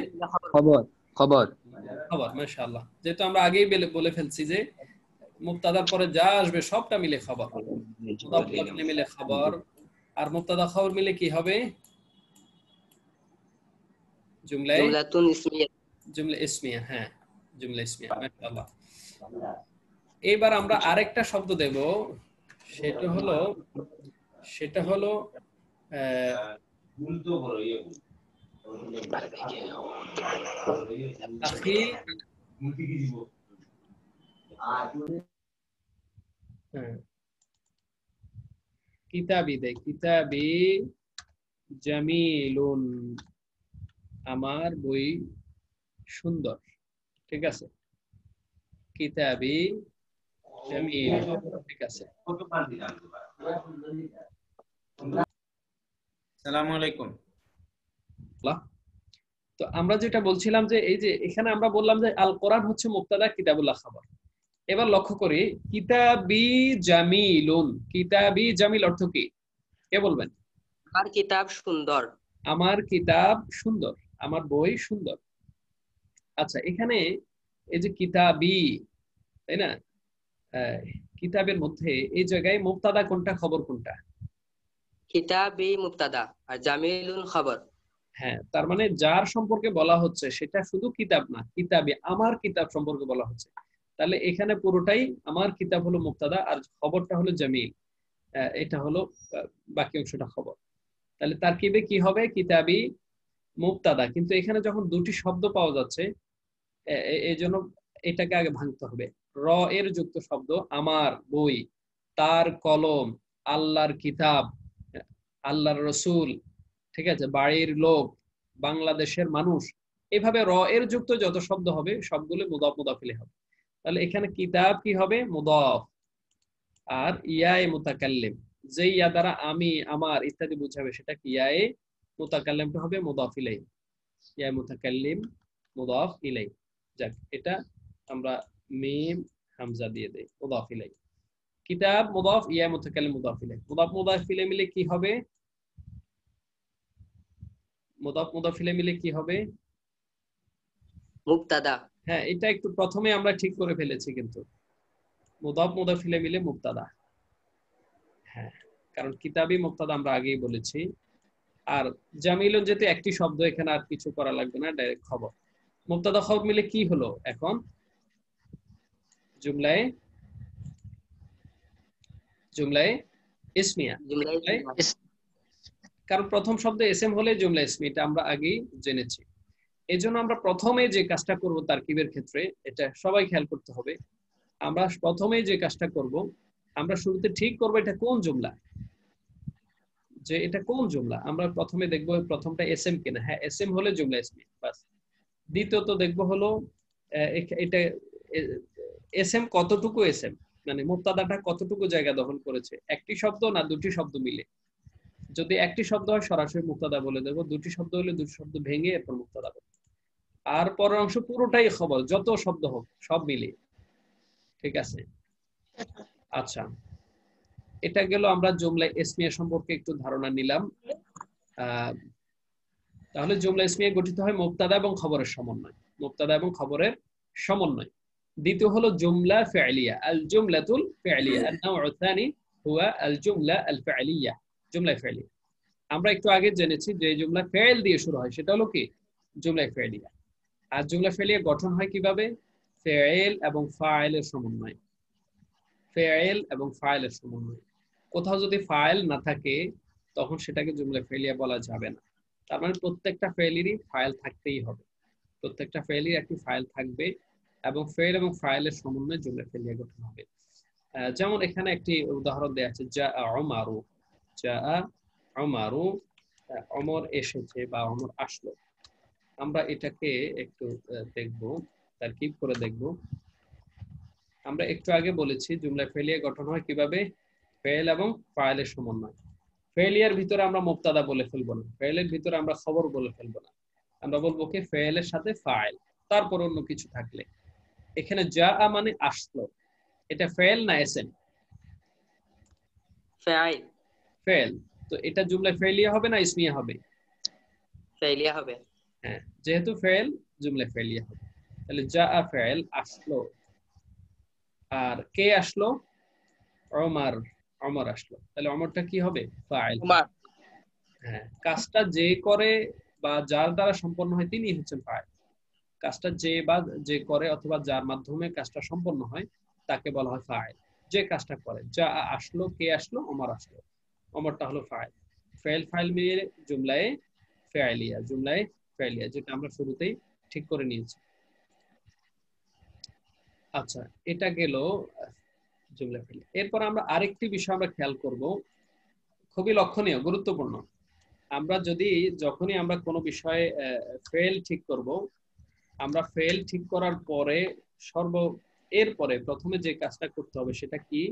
খবর খবর খবর। মাশাআল্লাহ, যেহেতু আমরা আগেই বলে ফেলছি যে মুবতাদার পরে যা আসবে সবটা মিলে খবর। মুযাফ মুযাফ ইলাইহি মিলে খবর, আর মুবতাদা খবর মিলে কি হবে? জুমলাতুন ইসমিয়া। জুমলা ইসমিয়া। হ্যাঁ, জুমলা ইসমিয়া। মাশাআল্লাহ। এবার আমরা আরেকটা শব্দ দেব, সেটা হলো আখি। কিতাবি দে, কিতাবি জামিলুন, আমার বই সুন্দর। ঠিক আছে, কিতাবি জামিল। ঠিক আছে। আসসালামু আলাইকুম। তো আমরা যেটা বলছিলাম যে এই যে এখানে আমরা বললাম যে আল কোরআন হচ্ছে মুবতাদা, কিতাবুল্লাহ খবর। এবার লক্ষ্য করি কিতাবি জামিলুন, কিতাবি জামিল অর্থ কি কে বলবেন? আমার কিতাব সুন্দর। আমার কিতাব সুন্দর, আমার বই সুন্দর। আচ্ছা, এখানে এই যে কিতাবি, তাই না, কিতাবের মধ্যে এই জায়গায় মুবতাদা কোনটা খবর কোনটা? কিতাবি মুবতাদা আর জামিলুন খবর। হ্যাঁ, তার মানে যার সম্পর্কে বলা হচ্ছে সেটা শুধু কিতাব না, কিতাবি আমার কিতাব সম্পর্কে বলা হচ্ছে। তাহলে এখানে পুরোটাই আমার কিতাব হলো মুবতাদা আর খবরটা হলো জামিল, এটা হলো বাকি অংশটা খবর। তাহলে তারকিবে কি হবে? কিতাবি মুবতাদা। কিন্তু এখানে যখন দুটি শব্দ পাওয়া যাচ্ছে এই জন্য এটাকে আগে ভাঙতে হবে। র এর যুক্ত শব্দ আমার বই, তার কলম, আল্লাহর কিতাব, আল্লাহর রসুল, ঠিক আছে, বাড়ির লোক, বাংলাদেশের মানুষ, এইভাবে র এর যুক্ত যত শব্দ হবে সবগুলো মুদাফ মুদাফ ইলাইহি হবে। তাহলে এখানে কিতাব কি হবে? মুদাফ। আর ইয়ায়ে মুতাকাল্লিম, যে ইয়া দ্বারা আমি, আমার ইত্যাদি বোঝাবে সেটা কি? ইয়ায়ে মুতাকাল্লিমটা হবে মুদাফ ইলাইহি, ইয়া মুতাকাল্লিম মুদাফ ইলাইহি। যাক, এটা আমরা মিম হামজা দিয়ে দেই, মুদাফ ইলাইহি। কিতাব মুদাফ, ইয়া মুতাকাল্লিম মুদাফ ইলাইহি। মুদাফ মুদাফ ইলাইহি মিলে কি হবে? মুদাফ মুদাফ ইলাইহি মিলে কি হবে? মুবতাদা। হ্যাঁ, এটা একটু প্রথমে আমরা ঠিক করে ফেলেছি, কিন্তু মুদাফ মুদাফ ইলাইহি মিলে মুবতাদা। হ্যাঁ, কারণ কিতাবি মুবতাদা আমরা আগেই বলেছি। আর জামিলুন যেতে একটি শব্দ, এখানে আর কিছু করা লাগবে না, ডাইরেক্ট খবর। মুবতাদা খবর মিলে কি হলো এখন? জুমলায়ে ইসমিয়া। কারণ প্রথম শব্দ এসএম হলে জুমলা ইসমি, এটা আমরা আগেই জেনেছি। এই জন্য আমরা প্রথমে যে কাজটা করব তারকিবের ক্ষেত্রে, এটা সবাই খেয়াল করতে হবে। আমরা প্রথমে যে কাজটা করব, আমরা শুরুতে ঠিক করব এটা কোন জুমলা, যে এটা কোন জুমলা। আমরা প্রথমে দেখব প্রথমটা এসএম কিনা। হ্যাঁ, এসএম হলে জুমলা ইসমি বাস। দ্বিতীয়ত দেখব হলো এটা এসএম কতটুকু এসএম, মানে মুবতাদাটা কতটুকু জায়গা দখল করেছে, একটি শব্দ না দুটি শব্দ মিলে। যদি একটি শব্দ হয় সরাসরি মুবতাদা বলে দেব, দুটি শব্দ হলে দুটি শব্দ ভেঙে এরপর মুবতাদা বলবো। আর পরের অংশ পুরোটাই খবর, যত শব্দ হোক সব মিলিয়ে। ঠিক আছে? আচ্ছা, এটা গেল আমরা জুমলা ইসমিয়া সম্পর্কে একটু ধারণা নিলাম। তাহলে জুমলা ইসমিয়া গঠিত হয় মুবতাদা এবং খবরের সমন্বয়, মুবতাদা এবং খবরের সমন্বয়। দ্বিতীয় হলো জুমলা ফি'লিয়া, আল জুমলাতুল ফি'লিয়া। আন-নাউ'উ আস-সানি হুয়া আল জুমলা আল ফি'লিয়া, জুমলা ফি'লিয়া। আমরা একটু আগে জেনেছি যে জুমলা ফেল দিয়ে শুরু হয় সেটা হলো কি? জুমলা ফি'লিয়া। আর জুমলা ফি'লিয়া গঠন হয় কিভাবে? ফেল এবং ফাইলের সমন্বয়, ফেল এবং ফাইলের সমন্বয়। কোথাও যদি ফাইল না থাকে তখন সেটাকে জুমলা ফি'লিয়া বলা যাবে না। তার মানে প্রত্যেকটা ফেলেরই ফাইল থাকতেই হবে, প্রত্যেকটা ফেলের একটি ফাইল থাকবে এবং ফেল এবং ফাইলের সমন্বয়ে জুমলা ফি'লিয়া গঠন হবে। যেমন এখানে একটি উদাহরণ দেয়া আছে, জা উমারু, জা উমারু, ওমর এসেছে বা ওমর আসলো। আমরা এটাকে একটু দেখব, তারকিব করে দেখব। আমরা একটু আগে বলেছি জুমলা ফেলিয়া গঠন হয় কিভাবে? ফেল এবং ফাইলের সমন্বয়। ফেলিয়ার ভিতরে আমরা মুবতাদা বলে ফেলবো না, ফেলের ভিতরে আমরা খবর বলে ফেলবো না, আমরা বলবো কি ফেলের সাথে ফাইল, তারপর অন্য কিছু থাকলে। এখানে যা মানে আসলো, এটা ফেল না এসএম? ফাইল। ফেল। তো এটা জুমলায় ফেলিয়া হবে না ইসমিয়া হবে? ফাইলিয়া হবে। হ্যাঁ, যেহেতু ফেল জুমলায় ফেলিয়া হবে। তাহলে যা ফেল আসলো, আর কে আসলো? ওমর, ওমর আসলো। তাহলে ওমরটা কি হবে? ফাইল। উমার। হ্যাঁ, কাজটা যে করে বা যার দ্বারা সম্পন্ন হয় তিনি হচ্ছেন ফাইল। কাজটা যে বা যে করে অথবা যার মাধ্যমে কাজটা সম্পন্ন হয় তাকে বলা হয় ফাইল। যে কাজটা করে, যা আসলো, কে আসলো? ওমর আসলো, ওমরটা হলো ফাইল। ফেল ফাইল মিলিয়ে জুমলায়ে ফেলিয়া, জুমলায়ে ফেলিয়া, যেটা আমরা শুরুতেই ঠিক করে নিয়েছি। আচ্ছা, এটা গেল জুমলা ফেলিয়া। এরপর আমরা আরেকটি বিষয় আমরা খেয়াল করব, খুবই লক্ষণীয়, গুরুত্বপূর্ণ। আমরা যদি যখনই আমরা কোনো বিষয়ে ফেল ঠিক করব, আমরা ফেল ঠিক করার পরে এরপরে প্রথমে যে কাজটা করতে হবে সেটা কি?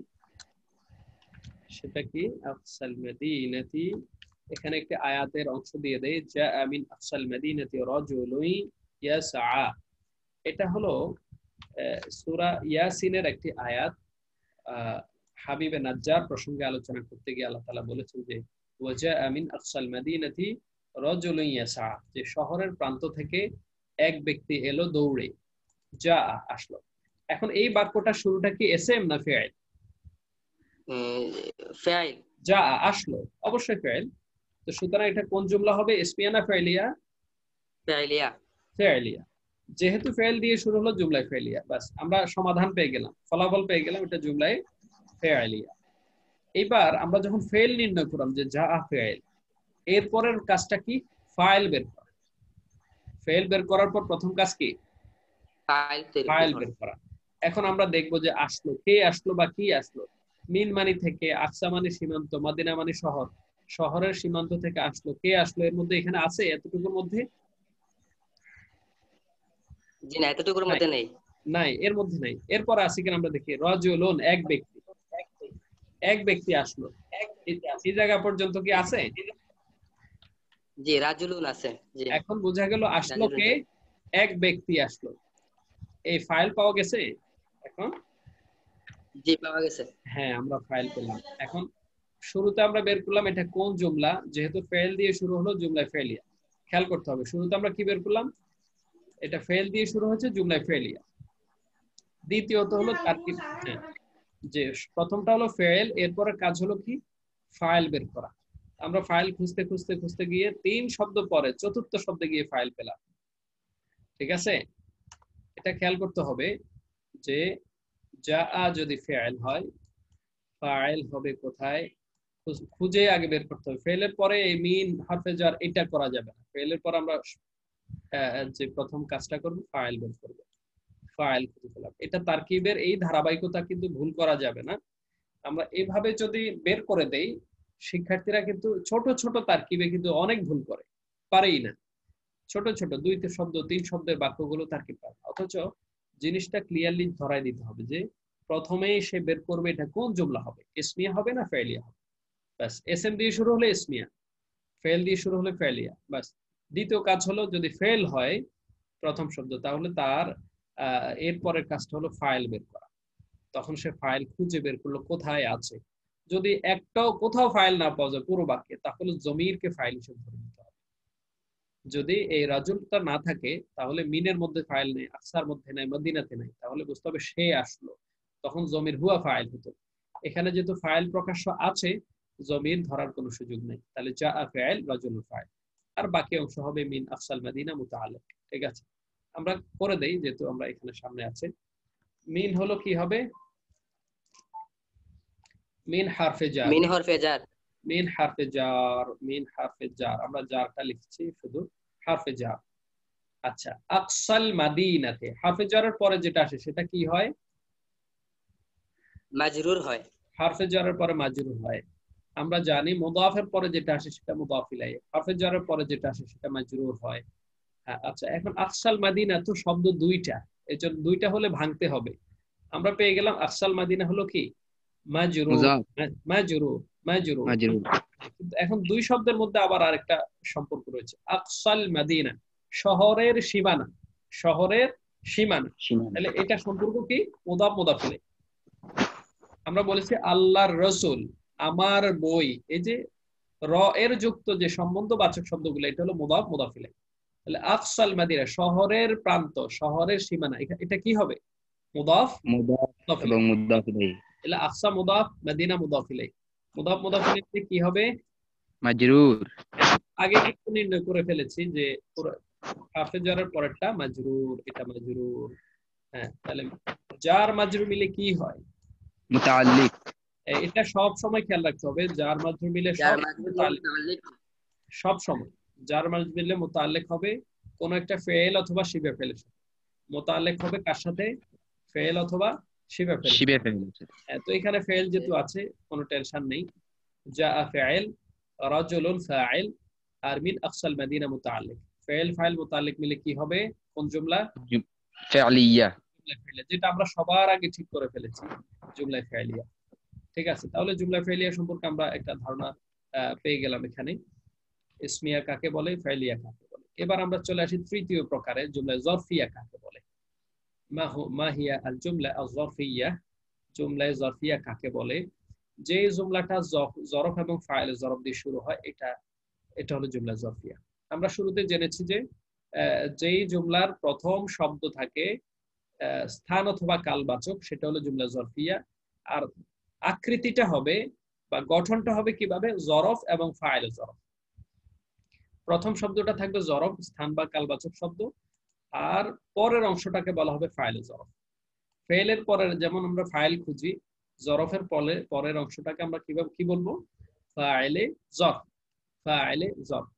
সেটা কি? আফসাল মাদিনাতি, এখানে একটি আয়াতের অংশ দিয়ে দেয়, যা আমিন আফসাল মাদিনাতি রাজুলুন ইয়াসআ। এটা হলো সূরা ইয়াসিনের একটি আয়াত। হাবিবে নাজ্জার প্রসঙ্গে আলোচনা করতে গিয়ে আল্লাহ তাআলা বলেছেন যে ওয়াজা আমিন আফসাল মাদিনাতি রাজুলুন ইয়াসআ, যে শহরের প্রান্ত থেকে এক ব্যক্তি এলো দৌড়ে, যা আসলো। এখন এই বাক্যটা শুরুটা কি এসএম না ফেইল? ফাইল। যা আসলো অবশ্যই ফেইল। তো সুতরাং এটা কোন জুমলা হবে? ইসমিয়া না ফেলিয়া? ফাইলিয়া। ফেলিয়া। যেহেতু ফেল দিয়ে শুরু হলো, জুমলায় ফেলিয়া। বাস, আমরা সমাধান পেয়ে গেলাম, ফলাফল পেয়ে গেলাম, এটা জুমলায় ফেলিয়া। এবার আমরা যখন ফেল নির্ণয় করলাম যে যা ফেল, এরপরের কাজটা কি? ফাইল বের করা। ফেল বের করার পর প্রথম কাজ কি? ফাইল বের করা। এখন আমরা দেখবো যে আসলো, কে আসলো বা কি আসলো। মিন মানি থেকে, আকসা মানে সীমান্ত, মদিনা মানে শহর, শহরের সীমান্ত থেকে আসলো, কে আসলো? এর মধ্যে এখানে আছে এতটুকুর মধ্যে? জি না, এতটুকুর মধ্যে নেই। নাই, এর মধ্যে নাই। এরপর আছে কিনা আমরা দেখি, রাজুলুন, এক ব্যক্তি, এক ব্যক্তি আসলো। এই জায়গা পর্যন্ত কি আছে? জি, রাজুলুন আছে। জি, এখন বোঝা গেল আসলো কে? এক ব্যক্তি আসলো। এই ফাইল পাওয়া গেছে এখন? জি, পাওয়া গেছে। হ্যাঁ, আমরা ফাইল পেলাম। এখন শুরুতে আমরা বের করলাম এটা কোন জুমলা, যেহেতু ফেল দিয়ে শুরু হলো, জুমলায় ফেলিয়া। খেয়াল করতে হবে, শুরুতে আমরা কি বের করলাম? এটা ফেল দিয়ে শুরু হচ্ছে, জুমলায় ফেলিয়া। দ্বিতীয়ত হলো তারকিব, হ্যাঁ, যে প্রথমটা হলো ফেল, এরপরে কাজ হলো কি? ফাইল বের করা। আমরা ফাইল খুঁজতে খুঁজতে খুঁজতে গিয়ে 3 শব্দ পরে চতুর্থ শব্দে গিয়ে ফাইল পেলাম। ঠিক আছে, এটা খেয়াল করতে হবে যে যা যদি ফেল হয়, ফাইল হবে কোথায়, খুঁজে আগে বের করতে হবে। ফেলের পরে এই মিন হারফে জার এটা করা যাবে না। ফেলের পর আমরা যে প্রথম কাজটা করব ফাইল বের করব, ফাইল খুঁজে পেলাম। এটা তারকিবের এই ধারাবাহিকতা কিন্তু ভুল করা যাবে না। আমরা এইভাবে যদি বের করে দেই, শিক্ষার্থীরা কিন্তু ছোট ছোট তারকিবে কিন্তু অনেক ভুল করে, পারেই না। ছোট ছোট 2 শব্দ 3 শব্দের বাক্যগুলো তারকিব পারে। অথচ জিনিসটা ক্লিয়ারলি ধরাই দিতে হবে যে প্রথমেই সে বের করবে এটা কোন জুমলা হবে, ইসমিয়া হবে না ফেলিয়া হবে। ব্যাস, এসএম দিয়ে শুরু হলে ইসমিয়া, ফেল দিয়ে শুরু হলে ফেলিয়া। ব্যাস, দ্বিতীয় কাজ হলো যদি ফেল হয় প্রথম শব্দ, তাহলে তার এরপরের কাজটা হলো ফাইল বের করা। তখন সে ফাইল খুঁজে বের করলো কোথায় আছে। যদি একটাও কোথাও ফাইল না পাওয়া যায় পুরো বাক্যে, তাহলে জমিরকে ফাইল হিসেবে ধরে নিতে হবে। যদি এই রাজুলটা না থাকে, তাহলে মিনের মধ্যে ফাইল নেই, আকসার মধ্যে নাই, মদিনাতে নাই, তাহলে বুঝতে হবে সে আসলো, তখন জমির হুয়া ফাইল হতো। এখানে যেহেতু ফাইল প্রকাশ্য আছে, জমির ধরার কোনো সুযোগ নেই, তাহলে যা ফাইল রাজুল ফাইল, আর বাকি অংশ হবে মিন আফসাল মাদিনা মুতাআল্লিক। ঠিক আছে, আমরা করে দেই যেহেতু আমরা এখানে সামনে আছে। মিন হলো কি হবে? মিন হারফে জার। মিন হরফে জার। মিন হারফে জার, মিন হারফে জার, আমরা জারটা লিখছি শুধু হারফে জার। আচ্ছা, আকসাল মাদিনাতে হারফে জারের পরে যেটা আসে সেটা কি হয়? মাজরুর হয়। হারফে জারের পরে মাজরুর হয়। আমরা জানি মুদাফের পরে যেটা আসে সেটা মুদাফ ইলাইহি, হারফে জারের পরে যেটা আসে সেটা মাজরুর হয়। আচ্ছা, এখন আকসাল মাদিনা তো শব্দ দুইটা, এজন্য দুইটা হলে ভাঙতে হবে। আমরা পেয়ে গেলাম আকসাল মাদিনা হলো কি? মাজরুর মুজাফ মাজরুর মাজরুর মাজরুর কিন্তু এখন দুই শব্দের মধ্যে আবার আরেকটা সম্পর্ক রয়েছে। আকসাল মাদিনা, শহরের সীমানা, শহরের সীমানা। সীমানা তাহলে এটা সম্পর্ক কি? মুদাফ মুদাফ ইলাইহি। আমরা বলেছি আল্লাহর রাসূল, আমার বই, এই যে র এর যুক্ত যে সম্বন্ধবাচক শব্দগুলো এটা হলো মুদাফ মুদাফ ইলাইহি। তাহলে আকসাল মাদিনা, শহরের প্রান্ত, শহরের সীমানা, এটা কি হবে? মুদাফ মুদাফ মুদাফ এবং ইলাইহি। মুদাফ ইলাইহি তাহলে আকসা মুদাফ, মাদিনা মুদাফ ইলাইহি। মুদাফ মুদাফ ইলাইহি কি হবে? মাজরুর আগে কিন্তু নির্ণয় করে ফেলেছি যে হারফে জারের পরেরটা মাজরুর, এটা মাজরুর। হ্যাঁ, তাহলে জার মাজরুর মিলে কি হয়? মুতাআল্লিক এটা সব সময় খেয়াল রাখতে হবে, জার মাজরুর মিলে যার সব মাধ্যমে মুতাআল্লিক, সব সময় জার মাজরুর মিলে মুতাআল্লিক হবে কোন একটা ফেল অথবা শিবে ফেলের সাথে। মুতাআল্লিক হবে কার সাথে? ফেল অথবা শিবে ফেলের সাথে। শিবে ফেল তো এখানে ফেল যেহেতু আছে কোনো টেনশন নেই। জা ফাইল, রাজুলুন ফাইল, আর মিন আকসাল মাদিনা মুতাআল্লিক। ফাইল ফাইল মুতাআল্লিক মিলে কি হবে? কোন জুমলা? ফাইলিয়া জুমলা ফাইলিয়া, যেটা আমরা সবার আগে ঠিক করে ফেলেছি, জুমলা ফাইলিয়া। ঠিক আছে, তাহলে জুমলা ফাইলিয়া সম্পর্কে আমরা একটা ধারণা পেয়ে গেলাম এখানে। ইসমিয়া কাকে বলে, ফাইলিয়া কাকে বলে। এবার আমরা চলে আসি তৃতীয় প্রকারে, জুমলা জরফিয়া কাকে বলে। মা হিয়া আল জুমলা আল জরফিয়া, জুমলা জরফিয়া কাকে বলে? যে জুমলাটা জরফ এবং ফাইল জরফ দিয়ে শুরু হয়, এটা হলো জুমলা জরফিয়া। আমরা শুরুতে জেনেছি যে যেই জুমলার প্রথম শব্দ থাকে স্থান অথবা কালবাচক, সেটা হলো জুমলা জরফিয়া। আর আকৃতিটা হবে বা গঠনটা হবে কিভাবে? জরফ এবং ফাইল জরফ। প্রথম শব্দটা থাকবে জরফ, স্থান বা কালবাচক শব্দ, আর পরের অংশটাকে বলা হবে ফাইল জরফ। ফেলের পরের, যেমন আমরা ফাইল খুঁজি, জরফের পরের অংশটাকে আমরা কিভাবে কি বলবো? ফাইলে জরফ, ফাইলে জরফ।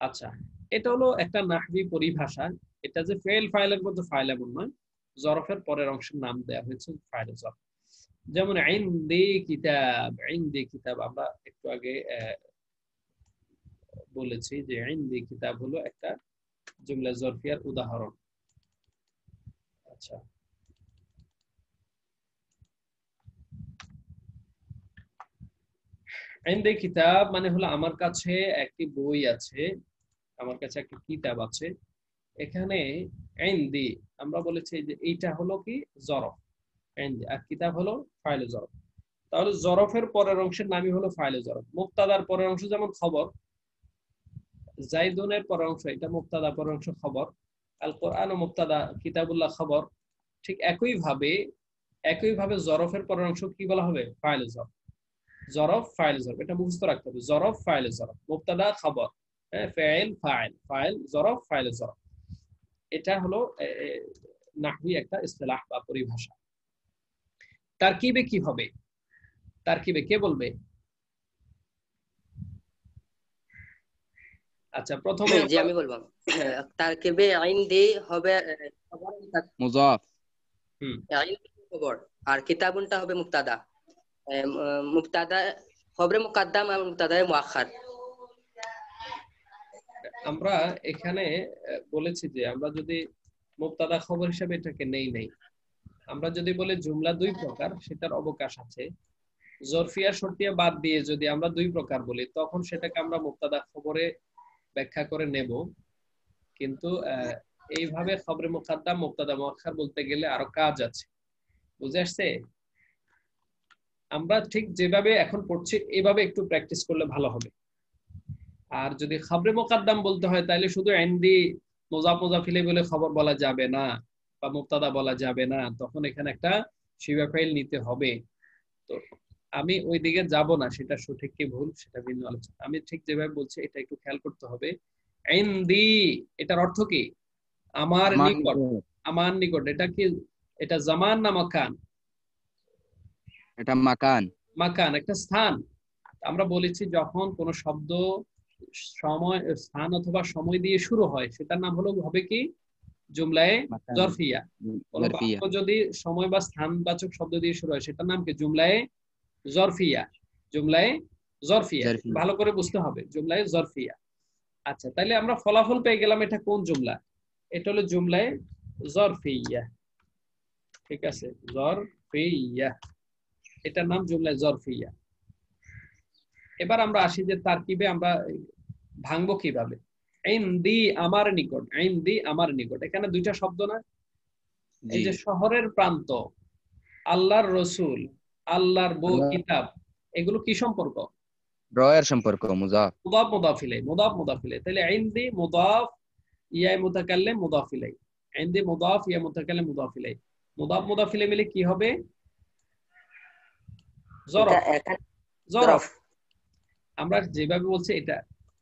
আচ্ছা, এটা হলো একটা নাহবি পরিভাষা। এটা যে ফেল ফাইলের মধ্যে ফাইল এমন নয়, জরফের পরের অংশের নাম দেওয়া হয়েছে ফাইলে জরফ। যেমন ইনদি কিতাব, ইনদি কিতাব আমরা একটু আগে বলেছি যে ইনদি কিতাব হলো একটা জুমলা জরফিয়ার উদাহরণ। আচ্ছা, ইনদি কিতাব মানে হলো আমার কাছে একটি বই আছে, আমার কাছে একটা কিতাব আছে। এখানে ইনদি আমরা বলেছি যে এইটা হলো কি? জরফ। ইনদি আর কিতাব হলো ফাইলে জরফ। তাহলে জরফের পরের অংশের নামই হলো ফাইলে জরফ। মুক্তাদার পরের অংশ যেমন খবর, জাইদুনের পরের অংশ এটা মুক্তাদা, পরের অংশ খবর। আল কোরআন ও মুক্তাদা, কিতাবুল্লাহ খবর। ঠিক একইভাবে জরফের পরের অংশ কি বলা হবে? ফাইলে জরফ। জরফ ফাইল জরফ, এটা মুখস্থ রাখতে হবে। জরফ ফাইলে জরফ, মুক্তাদা খবর, ফাইল ফাইল ফাইল জরফ ফাইলে জরফ। এটা হলো নাহবি একটা ইসতিলাহ বা পরিভাষা। তারকিবে কি হবে? তারকিবে কে বলবে? আচ্ছা, প্রথমে জি আমি বলবো। তারকিবে ইনদি হবে মুজাফ ইনদি খবর, আর কিতাবুনটা হবে মুক্তাদা। মুক্তাদা খবরে মুকদ্দাম আর মুক্তাদায়ে মুআখার। আমরা এখানে বলেছি যে আমরা যদি মুক্তাদা খবর হিসেবে এটাকে নেই, আমরা যদি বলি জুমলা দুই প্রকার, সেটার অবকাশ আছে। জরফিয়া শর্তিয়া বাদ দিয়ে যদি আমরা দুই প্রকার বলি, তখন সেটাকে আমরা মুক্তাদা খবরে ব্যাখ্যা করে নেব। কিন্তু এইভাবে খবরে মুকদ্দাম মুক্তাদা মুআখার বলতে গেলে আরো কাজ আছে। বুঝে আসছে? আমরা ঠিক যেভাবে এখন পড়ছি এইভাবে একটু প্র্যাকটিস করলে ভালো হবে। আর যদি খবরে মুকদ্দাম বলতে হয়, তাহলে শুধু ইনদি মুজাফ মুজাফ ইলাইহি বলে খবর বলা যাবে না বা মুক্তাদা বলা যাবে না, তখন এখানে একটা শিবা ফাইল নিতে হবে। তো আমি ওই দিকে যাব না, সেটা সঠিক কি ভুল সেটা ভিন্ন আলোচনা। আমি ঠিক যেভাবে বলছি এটা একটু খেয়াল করতে হবে। ইনদি এটার অর্থ কি? আমার নিকট, আমার নিকট। এটা কি? এটা জামান না মাকান? এটা মাকান, মাকান একটা স্থান। আমরা বলেছি যখন কোন শব্দ সময়, স্থান অথবা সময় দিয়ে শুরু হয়, সেটার নাম হলো হবে কি? জুমলায়ে জরফিয়া। কোন বাক্য যদি সময় বা স্থানবাচক শব্দ দিয়ে শুরু হয়, সেটার নাম কি? জুমলায়ে জরফিয়া। জুমলায়ে জরফিয়া, ভালো করে বুঝতে হবে, জুমলায়ে জরফিয়া। আচ্ছা, তাহলে আমরা ফলাফল পেয়ে গেলাম এটা কোন জুমলা? এটা হলো জুমলায়ে জরফিয়া। ঠিক আছে, জরফিয়া। এটার নাম জুমলায় জরফিয়া। এবার আমরা আসি যে তারকিবে আমরা ভাঙবো কিভাবে। ইনদি আমার নিকট, ইনদি আমার নিকট, এখানে দুইটা শব্দ না? এই জি যে শহরের প্রান্ত, আল্লাহর রসুল, আল্লাহর বই কিতাব, এগুলো কি সম্পর্ক? রয়ের সম্পর্ক মুজাফ মুদাফ মুদাফ ইলাই, মুদাফ মুদাফ ইলাই। তাহলে ইনদি মুদাফ, ইয়া মুতাকাল্লিম মুদাফ ইলাই। ইনদি মুদাফ, ইয়া মুতাকাল্লিম মুদাফ ইলাই। মুদাফ মুদাফ ইলাই মিলে কি হবে? এটা জরফ। এখানে জরফ। জরফ। আমরা যেভাবে বলছি এটা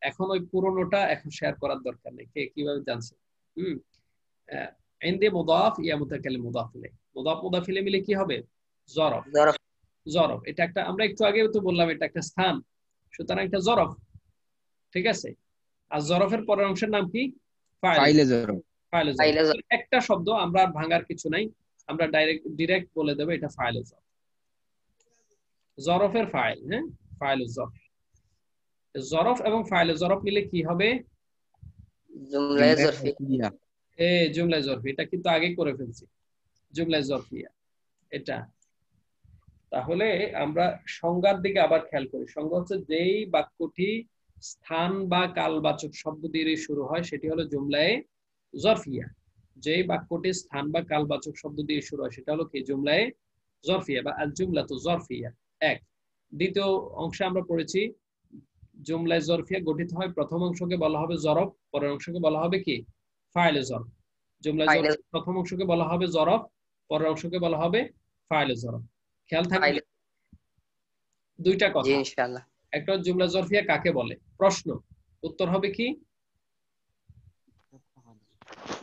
এখন ওই পুরোনোটা এখন শেয়ার করার দরকার নেই, কে কিভাবে জানছে। ইনদি মুদাফ, ইয়া মুতাকাল্লিম মুদাফ ইলাই। মুদাফ মুদাফ ইলাই মিলে কি হবে? জরফ। জরফ। জরফ এটা একটা, আমরা একটু আগেও তো বললাম এটা একটা স্থান, সুতরাং একটা জরফ। ঠিক আছে। আর জরফের পরের অংশের নাম কি? ফাইল। ফাইলে জরফ। ফাইল ফাইলে জরফ। জরফ। একটা শব্দ, আমরা আর ভাঙার কিছু নাই, আমরা ডিরেক্ট বলে দেবো এটা ফাইল জরফ। জরফের ফাইল, হ্যাঁ, ফাইল জরফ। জরফ এবং ফাইল জরফ মিলে কি হবে? জুমলায় জুমলায় জরফি। জরফিয়া। জুমলায় জরফি। এটা কিন্তু আগে করে ফেলছি, জুমলায় জরফিয়া এটা। তাহলে আমরা সংজ্ঞার দিকে আবার খেয়াল করি। সংজ্ঞা হচ্ছে যেই বাক্যটি স্থান বা কালবাচক শব্দ দিয়ে শুরু হয় সেটি হলো জুমলায়ে জরফিয়া। যেই বাক্যটি স্থান বা কালবাচক শব্দ দিয়ে শুরু হয় সেটা হলো কি? জুমলায়ে জরফিয়া বা আল জুমলাতু জরফিয়া। এক। দ্বিতীয় অংশে আমরা পড়েছি জুমলায়ে জরফিয়া গঠিত হয়, প্রথম অংশকে বলা হবে জরফ, পরের অংশকে বলা হবে কি? ফাইলে জরফ। জুমলায়ে ফাইলে জরফ প্রথম অংশকে বলা হবে জরফ, পরের অংশকে বলা হবে ফাইলে জরফ। খেয়াল থাকবে ফাইলে। দুইটা জি কথা। ইনশাআল্লাহ। একটা জুমলা জরফিয়া কাকে বলে? প্রশ্ন। উত্তর হবে কি?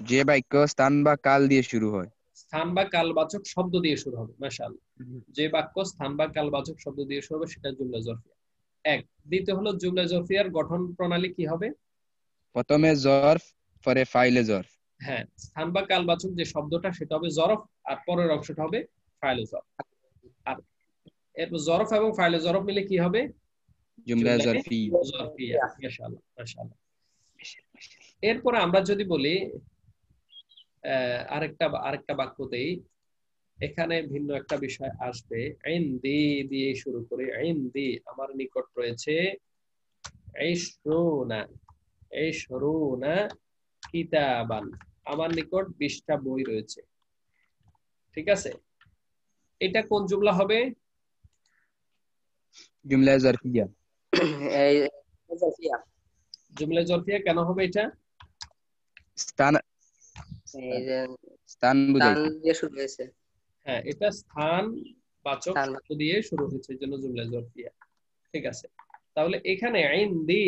যে বাক্য স্থান বা কাল দিয়ে শুরু হয়। স্থান বা কালবাচক শব্দ দিয়ে শুরু হবে। মাশাআল্লাহ। যে বাক্য স্থান বা কালবাচক শব্দ দিয়ে শুরু হবে সেটা জুমলা জরফিয়া। এক। দ্বিতীয় হলো জুমলা জরফিয়ার গঠন প্রণালী কি হবে? প্রথমে জরফ, পরে ফাইলে জরফ। হ্যাঁ, স্থান বা কালবাচক যে শব্দটা সেটা হবে জরফ, আর পরের অংশটা হবে ফাইলে জরফ। আর এরপর জরফ এবং ফাইলে জরফ মিলে কি হবে? জুমলা জুমলায়ে জরফি। জরফিয়া। মাশাআল্লাহ, মাশাআল্লাহ। এরপরে আমরা যদি বলি আরেকটা বাক্য দেই, এখানে ভিন্ন একটা বিষয় আসবে। ইনদি দিয়ে শুরু করে, ইনদি আমার নিকট রয়েছে, ইশরুনা, ইশরুনা কিতাবান, আমার নিকট 20টা বই রয়েছে। ঠিক আছে। এটা কোন জুমলা হবে? জুমলা জরফিয়া। এই জরফিয়া। জুমলা জরফিয়া কেন হবে এটা? স্থান এই যে স্থান টান বুঝাইতে। দিয়ে শুরু হয়েছে। হ্যাঁ, এটা স্থান বাচক টান। শব্দ দিয়ে শুরু হয়েছে, এই জন্য জুমলা জরফিয়া। ঠিক আছে। তাহলে এখানে ইনদি,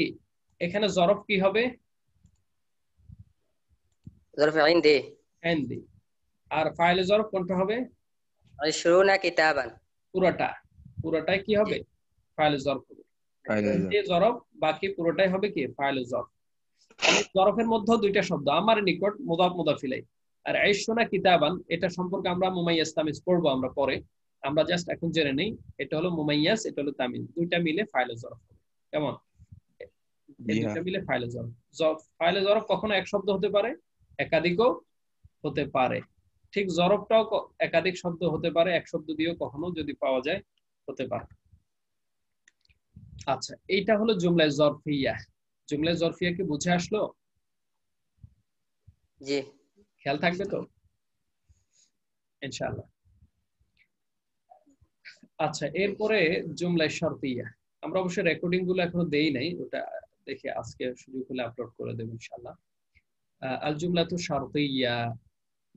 এখানে জরফ কি হবে? জরফ ইনদি। ইনদি। আর ফাইলে জরফ কোনটা হবে? ইশরুনা কিতাবান। পুরোটাই কি হবে? ফাইলে জরফ হবে। ফাইলে যে জরফ। জরফ, বাকি পুরোটাই হবে কি? ফাইলে জরফ। তাহলে জরফের মধ্যে দুইটা শব্দ, আমার নিকট মুদাফ মুদাফ ইলাই, আর আইশুনা কিতাবান, এটা সম্পর্কে আমরা মুমাইয়াজ তামিজ পড়বো আমরা পরে, আমরা জাস্ট এখন জেনে নেই এটা হলো মুমাইয়াজ, এটা হলো তামিজ, দুইটা মিলে ফাইলে জরফ হবে। কেমন? এই দুইটা মিলে ফাইলে জরফ। ফাইলে জরফ কখনো এক শব্দ হতে পারে, একাধিকও হতে পারে। ঠিক জরফটাও একাধিক শব্দ হতে পারে, এক শব্দ দিয়েও কখনো যদি পাওয়া যায় হতে পারে। আচ্ছা, এইটা হলো জুমলায়ে জরফিয়া। জুমলায়ে জরফিয়া কি বুঝে আসলো? জি। খেয়াল থাকবে তো ইনশাআল্লাহ। আচ্ছা, এরপরে জুমলায়ে শর্তিয়া। আমরা অবশ্য রেকর্ডিং গুলো এখনো দেই নাই, ওটা দেখে আজকে সুযোগ হলে আপলোড করে দেব ইনশাআল্লাহ। আল জুমলাতু শর্তিয়া,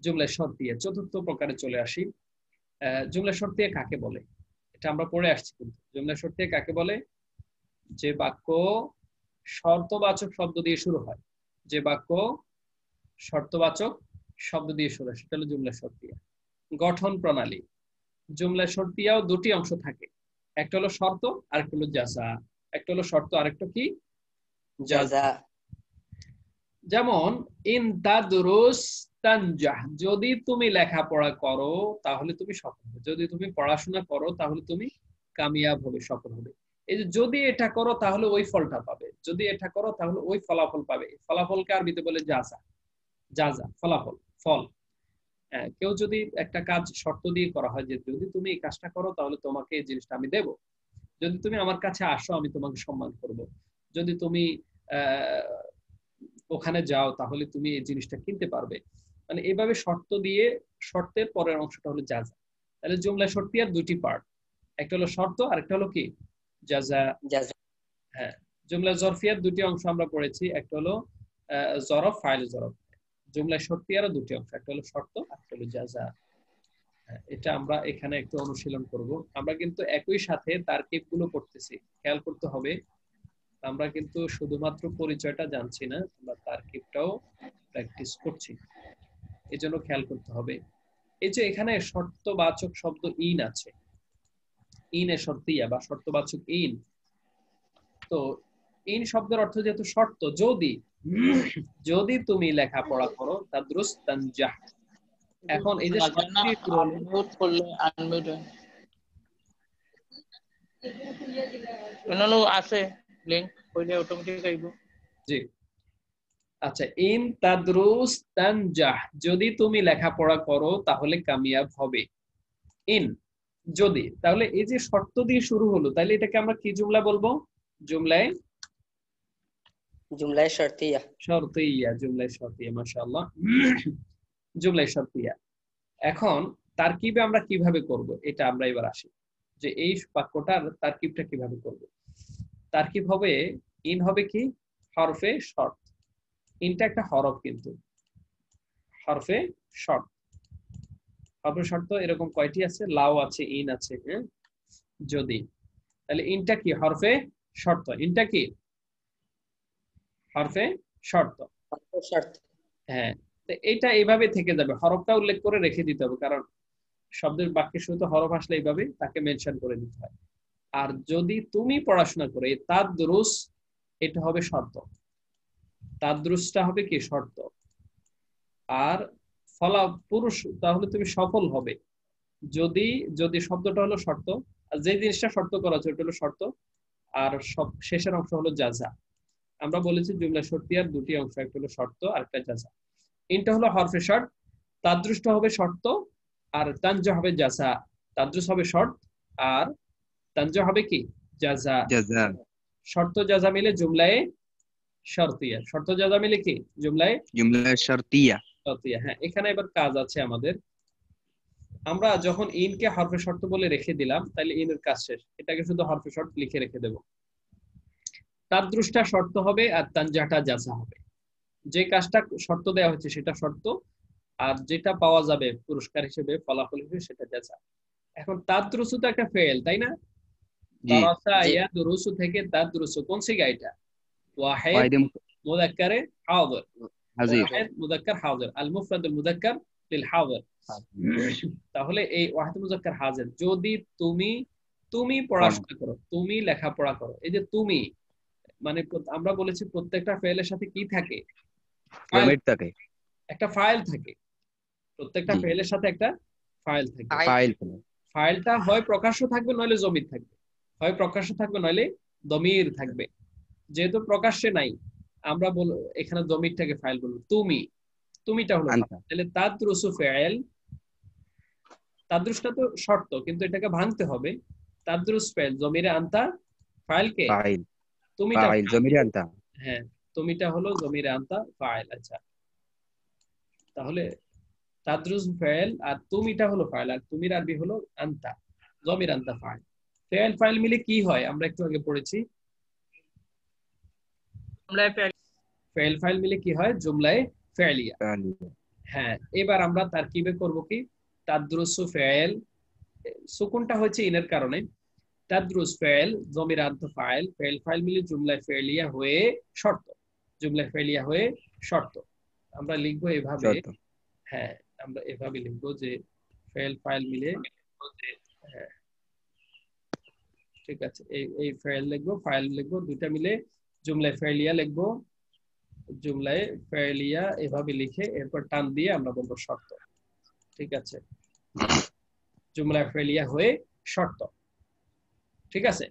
জুমলায়ে শর্তিয়া চতুর্থ প্রকারে চলে আসি। জুমলায়ে শর্তিয়া কাকে বলে? এটা আমরা পড়ে আসছি, কিন্তু জুমলায়ে শর্তিয়া কাকে বলে? যে বাক্য শর্তবাচক শব্দ দিয়ে শুরু হয়, যে বাক্য শর্তবাচক শব্দ দিয়ে শুরু হয় সেটা হলো জুমলায়ে শর্তিয়া। গঠন প্রণালী। জুমলায়ে শর্তিয়াও দুটি অংশ থাকে, একটা হলো শর্ত আর একটা হলো জাযা। একটা হলো শর্ত, আরেকটা কি? জাযা। যেমন ইন তাদরুস তানজাহ, যদি তুমি লেখাপড়া করো তাহলে তুমি সফল হবে, যদি তুমি পড়াশোনা করো তাহলে তুমি কামিয়াব হবে, সফল হবে। এই যে যদি এটা করো তাহলে ওই ফলটা পাবে, যদি এটা করো তাহলে ওই ফলাফল পাবে। ফলাফলকে আরবিতে বলে জাযা। জাযা ফলাফল, ফল। কেউ যদি একটা কাজ শর্ত দিয়ে করা হয় যে যদি তুমি এই কাজটা করো তাহলে তোমাকে এই জিনিসটা আমি দেব, যদি তুমি আমার কাছে আসো আমি তোমাকে সম্মান করব, যদি তুমি ওখানে যাও তাহলে তুমি এই জিনিসটা কিনতে পারবে, মানে এইভাবে শর্ত দিয়ে শর্তের পরের অংশটা হলো জাযা। তাহলে জুমলা শর্তিয়ার দুটি পার্ট, একটা হলো শর্ত আর একটা হলো কি জাযা। হ্যাঁ, জুমলা জরফিয়ার দুটি অংশ আমরা পড়েছি, একটা হলো জরফ, ফাইল জরফ। জুমলা শর্তিয়ারও দুটি অংশ, একটা হলো শর্ত আর একটা হলো জাযা। এটা আমরা এখানে একটু অনুশীলন করব। আমরা কিন্তু একই সাথে তারকিবগুলো করতেছি, খেয়াল করতে হবে। আমরা কিন্তু শুধুমাত্র পরিচয়টা জানছি না, আমরা তারকিবটাও প্র্যাকটিস করছি, এজন্য খেয়াল করতে হবে। এই যে এখানে শর্তবাচক শব্দ ইন আছে, ইনে শর্তিয়া বা শর্তবাচক ইন, তো ইন শব্দের অর্থ যেহেতু শর্ত, যদি যদি তুমি লেখাপড়া করো তাদরুস তানজাহ। এখন এই যে আনমিউট করলে আনমিউট কোনলো আছে লিংক কইলে অটোমেটিক আইব। জি আচ্ছা, ইন তাদরুস তানজাহ, যদি তুমি লেখাপড়া করো তাহলে কামিয়াব হবে। ইন যদি, তাহলে এই যে শর্ত দিয়ে শুরু হলো, তাহলে এটাকে আমরা কি জুমলা বলবো? জুমলায়ে শর্তিয়া। শর্তিয়া, জুমলায়ে শর্তিয়া, মাশাআল্লাহ, জুমলায়ে শর্তিয়া। এখন তারকিবে আমরা কিভাবে করব এটা আমরা এবার আসি, যে এই বাক্যটার তারকিবটা কিভাবে করব। তারকিব হবে, ইন হবে কি হরফে শর্ত, ইনটা একটা হরফ, কিন্তু হরফে শর্ত। হরফে শর্ত এরকম কয়টি আছে? লাও আছে, ইন আছে, হ্যাঁ, যদি। তাহলে ইনটা কি? হরফে শর্ত। ইনটা কি? হরফে শর্ত। হ্যাঁ, তো এটা এইভাবে থেকে যাবে, হরফটা উল্লেখ করে রেখে দিতে হবে, কারণ শব্দের বাক্যের শুরুতে হরফ আসলে এইভাবে তাকে মেনশন করে দিতে হয়। আর যদি তুমি পড়াশোনা করে, তাদরুস, এটা হবে শর্ত, তাদরুসটা হবে কি শর্ত। আর ফলা পুরুষ, তাহলে তুমি সফল হবে যদি, যদি শব্দটা হলো শর্ত, আর যে জিনিসটা শর্ত করা হচ্ছে ওটা হলো শর্ত, আর সব শেষের অংশ হলো জাযা। আমরা বলেছি জুমলা শর্তিয়ার দুটি অংশ, একটা হলো শর্ত আর একটা জাযা। ইনটা হলো হরফে শর্ত, তাদরুসটা হবে শর্ত, আর তানজা হবে জাযা। তাদরুস হবে শর্ত আর তানজা হবে কি জাযা। শর্ত জাযা মিলে জুমলায়ে শর্তিয়া, শর্ত জাযা মিলে কি জুমলা শর্তিয়া। হ্যাঁ, এখানে এবার কাজ আছে আমাদের। আমরা যখন ইনকে হরফে শর্ত বলে রেখে দিলাম, তাহলে ইনের কাজ শেষ, এটাকে শুধু হরফে শর্ত লিখে রেখে দেব। তাদরুসটা শর্ত হবে আর তানজাটা জাযা হবে। যে কাজটা শর্ত দেওয়া হচ্ছে সেটা শর্ত, আর যেটা পাওয়া যাবে পুরস্কার হিসেবে, ফলাফল হিসেবে, সেটা জাযা। এখন তাদরুসু তো একটা ফেল, তাই না? দারাসা ইয়াদরুসু থেকে তাদরুসু, কোন সিগা এটা? ওয়াহিদ মুযাক্কারে হাযির, ওয়াহিদ মুযাক্কার হাযির, আল মুফরাদুল মুযাক্কার লিল হাযির। তাহলে এই ওয়াহিদ মুযাক্কার হাযির, যদি তুমি, তুমি পড়াশোনা করো, তুমি লেখাপড়া করো, এই যে তুমি, মানে আমরা বলেছি প্রত্যেকটা ফাইলের সাথে কি থাকে? ডোমেট থাকে, একটা ফাইল থাকে, প্রত্যেকটা ফাইলের সাথে একটা ফাইল থাকে। ফাইলটা হয় প্রকাশ্য থাকবে নইলে জমির থাকবে, হয় প্রকাশ্য থাকবে নইলে দমির থাকবে। যেহেতু প্রকাশ্যে নাই, আমরা এখানে দমিরটাকে ফাইল বলবো। তুমি, তুমিটা হলো, তাহলে তাদরুসু ফাইল, তাদরুসটা তো শর্ত কিন্তু এটাকে ভাঙতে হবে। তাদরুস ফাইল, জমিরে আনতা, ফাইল কে? তুমিটা, জমিরে আনতা। হ্যাঁ, তুমিটা হলো জমিরে আনতা ফাইল। আচ্ছা, তাহলে তাদরুস ফাইল আর তুমিটা হলো ফাইল, আর তুমির আরবি হলো আনতা, জমির আনতা ফাইল। ফাইল ফাইল মিলে কি হয় আমরা একটু আগে পড়েছি, ফাইল ফাইল মিলে কি হয়? জুমলায়ে ফাইলিয়া। হ্যাঁ, এবার আমরা তারকিবে করব কি? তাদরুসু ফাইল, সুকুনটা হচ্ছে ইনের কারণে, তাদরুস ফাইল জমির আনতা ফাইল, ফাইল ফাইল মিলে জুমলায়ে ফাইলিয়া হয়ে শর্ত, জুমলায়ে ফাইলিয়া হয়ে শর্ত। আমরা লিখবো এভাবে, হ্যাঁ, আমরা এভাবে লিখবো যে ফাইল ফাইল মিলে, হ্যাঁ ঠিক আছে, এই ফাইল লিখবো, ফাইল লিখবো, দুইটা মিলে জুমলায়ে ফাইলিয়া লিখবো, জুমলায়ে ফাইলিয়া এভাবে লিখে এরপর টান দিয়ে আমরা বলবো শর্ত। ঠিক আছে, জুমলায়ে ফাইলিয়া হয়ে শর্ত। ঠিক আছে,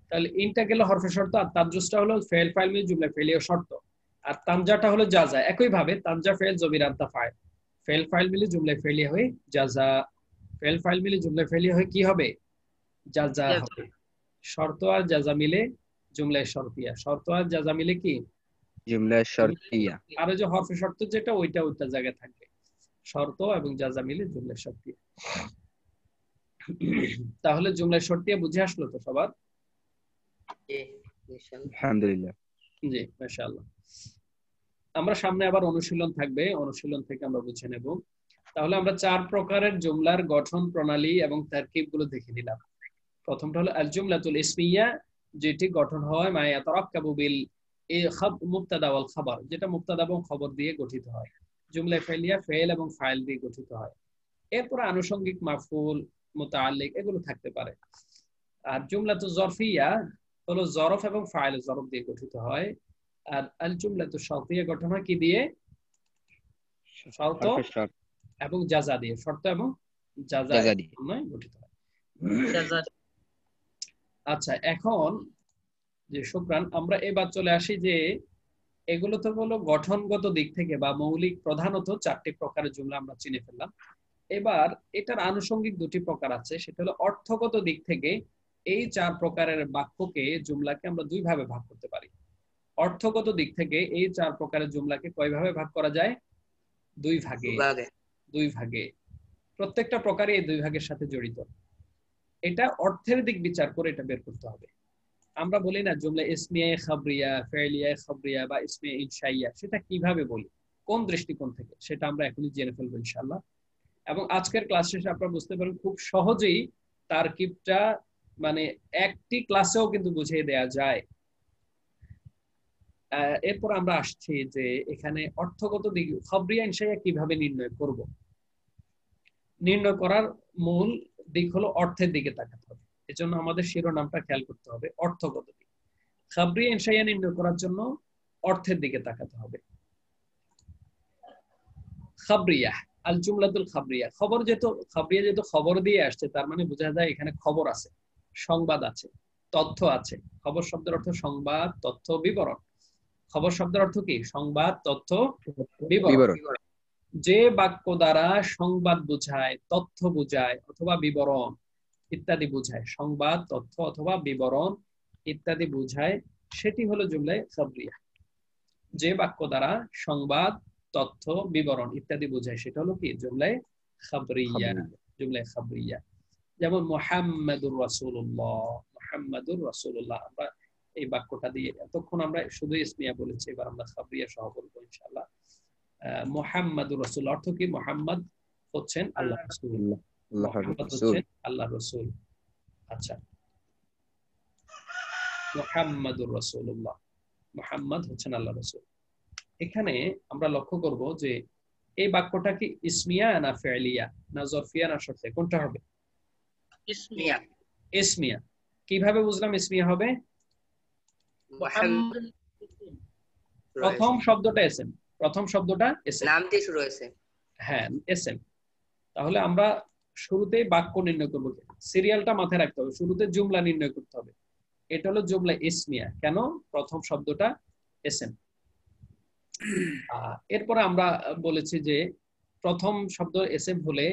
তাহলে ইনটা গেল হরফে শর্ত, আর তাদরুসটা হলো ফাইল ফাইল মিলে জুমলায়ে ফাইলিয়া শর্ত, আর তানজাটা হলো জাযা। একই ভাবে তানজা ফাইল জমির আনতা ফাইল, ফেল ফাইল মিলে জুমলায় ফেলিয়া হয়ে জাযা, ফেল ফাইল মিলে জুমলায় ফেলিয়া হয়ে কি হবে? জাযা হবে। শর্ত আর জাযা মিলে জুমলায় শর্তিয়া, শর্ত আর জাযা মিলে কি? जुमला शर्तिया। আর ওই যে হরফে শর্ত যেটা ওইটা ওইটা জায়গায় থাকবে, শর্ত এবং জাযা মিলে জুমলায় শর্তিয়া। তাহলে জুমলায় শর্তিয়া বুঝে আসলো তো সবার? अल्हम्दुलिल्लाह। জি মাশাআল্লাহ। আমরা সামনে আবার অনুশীলন থাকবে, অনুশীলন থেকে আমরা বুঝে নেব। তাহলে আমরা 4 প্রকারের জুমলার গঠন প্রণালী এবং তারকিবগুলো দেখে নিলাম। প্রথমটা হলো আল জুমলাতুল ইসমিয়া, যেটি গঠন হয় মা ইয়াতারাক্কাবু বিল মুবতাদা ওয়াল খাবার, যেটা মুবতাদা এবং খবর দিয়ে গঠিত হয়। জুমলা ফেলিয়া ফেল এবং ফাইল দিয়ে গঠিত হয়। এরপর আনুষঙ্গিক মাফউল, মুতাআল্লিক এগুলো থাকতে পারে। আর জুমলাতু যরফিয়া হলো জরফ এবং ফাইল জরফ দিয়ে গঠিত হয়। আর আল জুমলাতু শারতিয়া গঠন হয় কি দিয়ে? শর্ত हरफ शर्त এবং জাযা দিয়ে, শর্ত এবং জাযা জাযা দিয়ে গঠিত হয়। আচ্ছা, এখন যে শুকরান, আমরা এবার চলে আসি যে এগুলো তো হলো গঠনগত দিক থেকে বা মৌলিক প্রধানত 4টি প্রকারের জুমলা আমরা চিনে ফেললাম। এবার এটার আনুষঙ্গিক 2টি প্রকার আছে, সেটা হলো অর্থগত দিক থেকে এই 4 প্রকারের বাক্যকে জুমলাকে আমরা 2 ভাবে ভাগ করতে পারি। অর্থগত দিক থেকে এই 4 প্রকারের জুমলাকে কয় ভাবে ভাগ করা যায়? 2 ভাগে। 2 ভাগে। প্রত্যেকটা প্রকারই এই 2 ভাগের সাথে জড়িত। এটা অর্থের দিক বিচার করে এটা বের করতে হবে। আমরা বলি না জুমলা ইসমিয়া খাবরিয়া, ফেলিয়া খাবরিয়া বা ইসমিয়া ইনশাইয়া, সেটা কিভাবে বলি, কোন দৃষ্টিকোণ থেকে, সেটা আমরা এখনই জেনে ফেলবো ইনশাআল্লাহ। এবং আজকের ক্লাস শেষে আপনারা বুঝতে পারবেন খুব সহজেই তারকিবটা মানে একটি ক্লাসেও কিন্তু বুঝিয়ে দেয়া যায়। এরপর আমরা আসছি যে এখানে অর্থগত দিক খাবরিয়া ইনশাইয়া কিভাবে নির্ণয় করব। নির্ণয় করার মূল দিক হলো অর্থের দিকে তাকাতে হবে। এজন্য আমাদের শিরোনামটা খেয়াল করতে হবে, অর্থগত দিক। খাবরিয়া ইনশাইয়া নির্ণয় করার জন্য অর্থের দিকে তাকাতে হবে। খাবরিয়া আল জুমলাতুল খাবরিয়া, খবর যেহেতু খাবরিয়া যেহেতু খবর দিয়ে আসছে, তার মানে বোঝা যায় এখানে খবর আছে, সংবাদ আছে, তথ্য আছে। খবর শব্দের অর্থ সংবাদ, তথ্য, বিবরণ। খবর শব্দের অর্থ কি? সংবাদ, তথ্য, বিবরণ। যে বাক্য দ্বারা সংবাদ বোঝায়, তথ্য বোঝায় অথবা বিবরণ ইত্যাদি বোঝায়, সংবাদ, তথ্য অথবা বিবরণ ইত্যাদি বোঝায়, সেটি হলো জুমলায়ে খাবরিয়া। যে বাক্য দ্বারা সংবাদ, তথ্য, বিবরণ ইত্যাদি বোঝায় সেটা হলো কি? জুমলায়ে খাবরিয়া। জুমলায়ে খাবরিয়া। যেমন মুহাম্মাদুর রাসূলুল্লাহ, মুহাম্মাদুর রাসূলুল্লাহ, আমরা এই বাক্যটা দিয়ে এতক্ষণ আমরা শুধু ইসমিয়া বলেছি, এবার আমরা খাবরিয়া সহ বলবো ইনশাআল্লাহ। মুহাম্মাদুর রাসূল অর্থ কি? মুহাম্মদ হচ্ছেন আল্লাহর রাসূল, মুহাম্মদ হচ্ছেন আল্লাহর রাসূল। আচ্ছা, মুহাম্মাদুর রাসূলুল্লাহ, মুহাম্মদ হচ্ছেন আল্লাহর রাসূল। এখানে আমরা লক্ষ্য করব যে এই বাক্যটা কি ইসমিয়া না ফি'লিয়া না যরফিয়া না শর্তিয়া, কোনটা হবে? ইসমিয়া। ইসমিয়া। কিভাবে বুঝলাম ইসমিয়া হবে? প্রথম শব্দটা এসএম, প্রথম শব্দটা এসএম, নাম দিয়ে শুরু হয়েছে। হ্যাঁ এসএম। তাহলে আমরা শুরুতেই বাক্য নির্ণয় করব, সিরিয়ালটা মাথায় রাখতে হবে, শুরুতে জুমলা নির্ণয় করতে হবে। এটা হলো জুমলা ইসমিয়া। কেন? প্রথম শব্দটা এসএম। এরপরে আমরা বলেছি যে প্রথম শব্দ এসএম হলে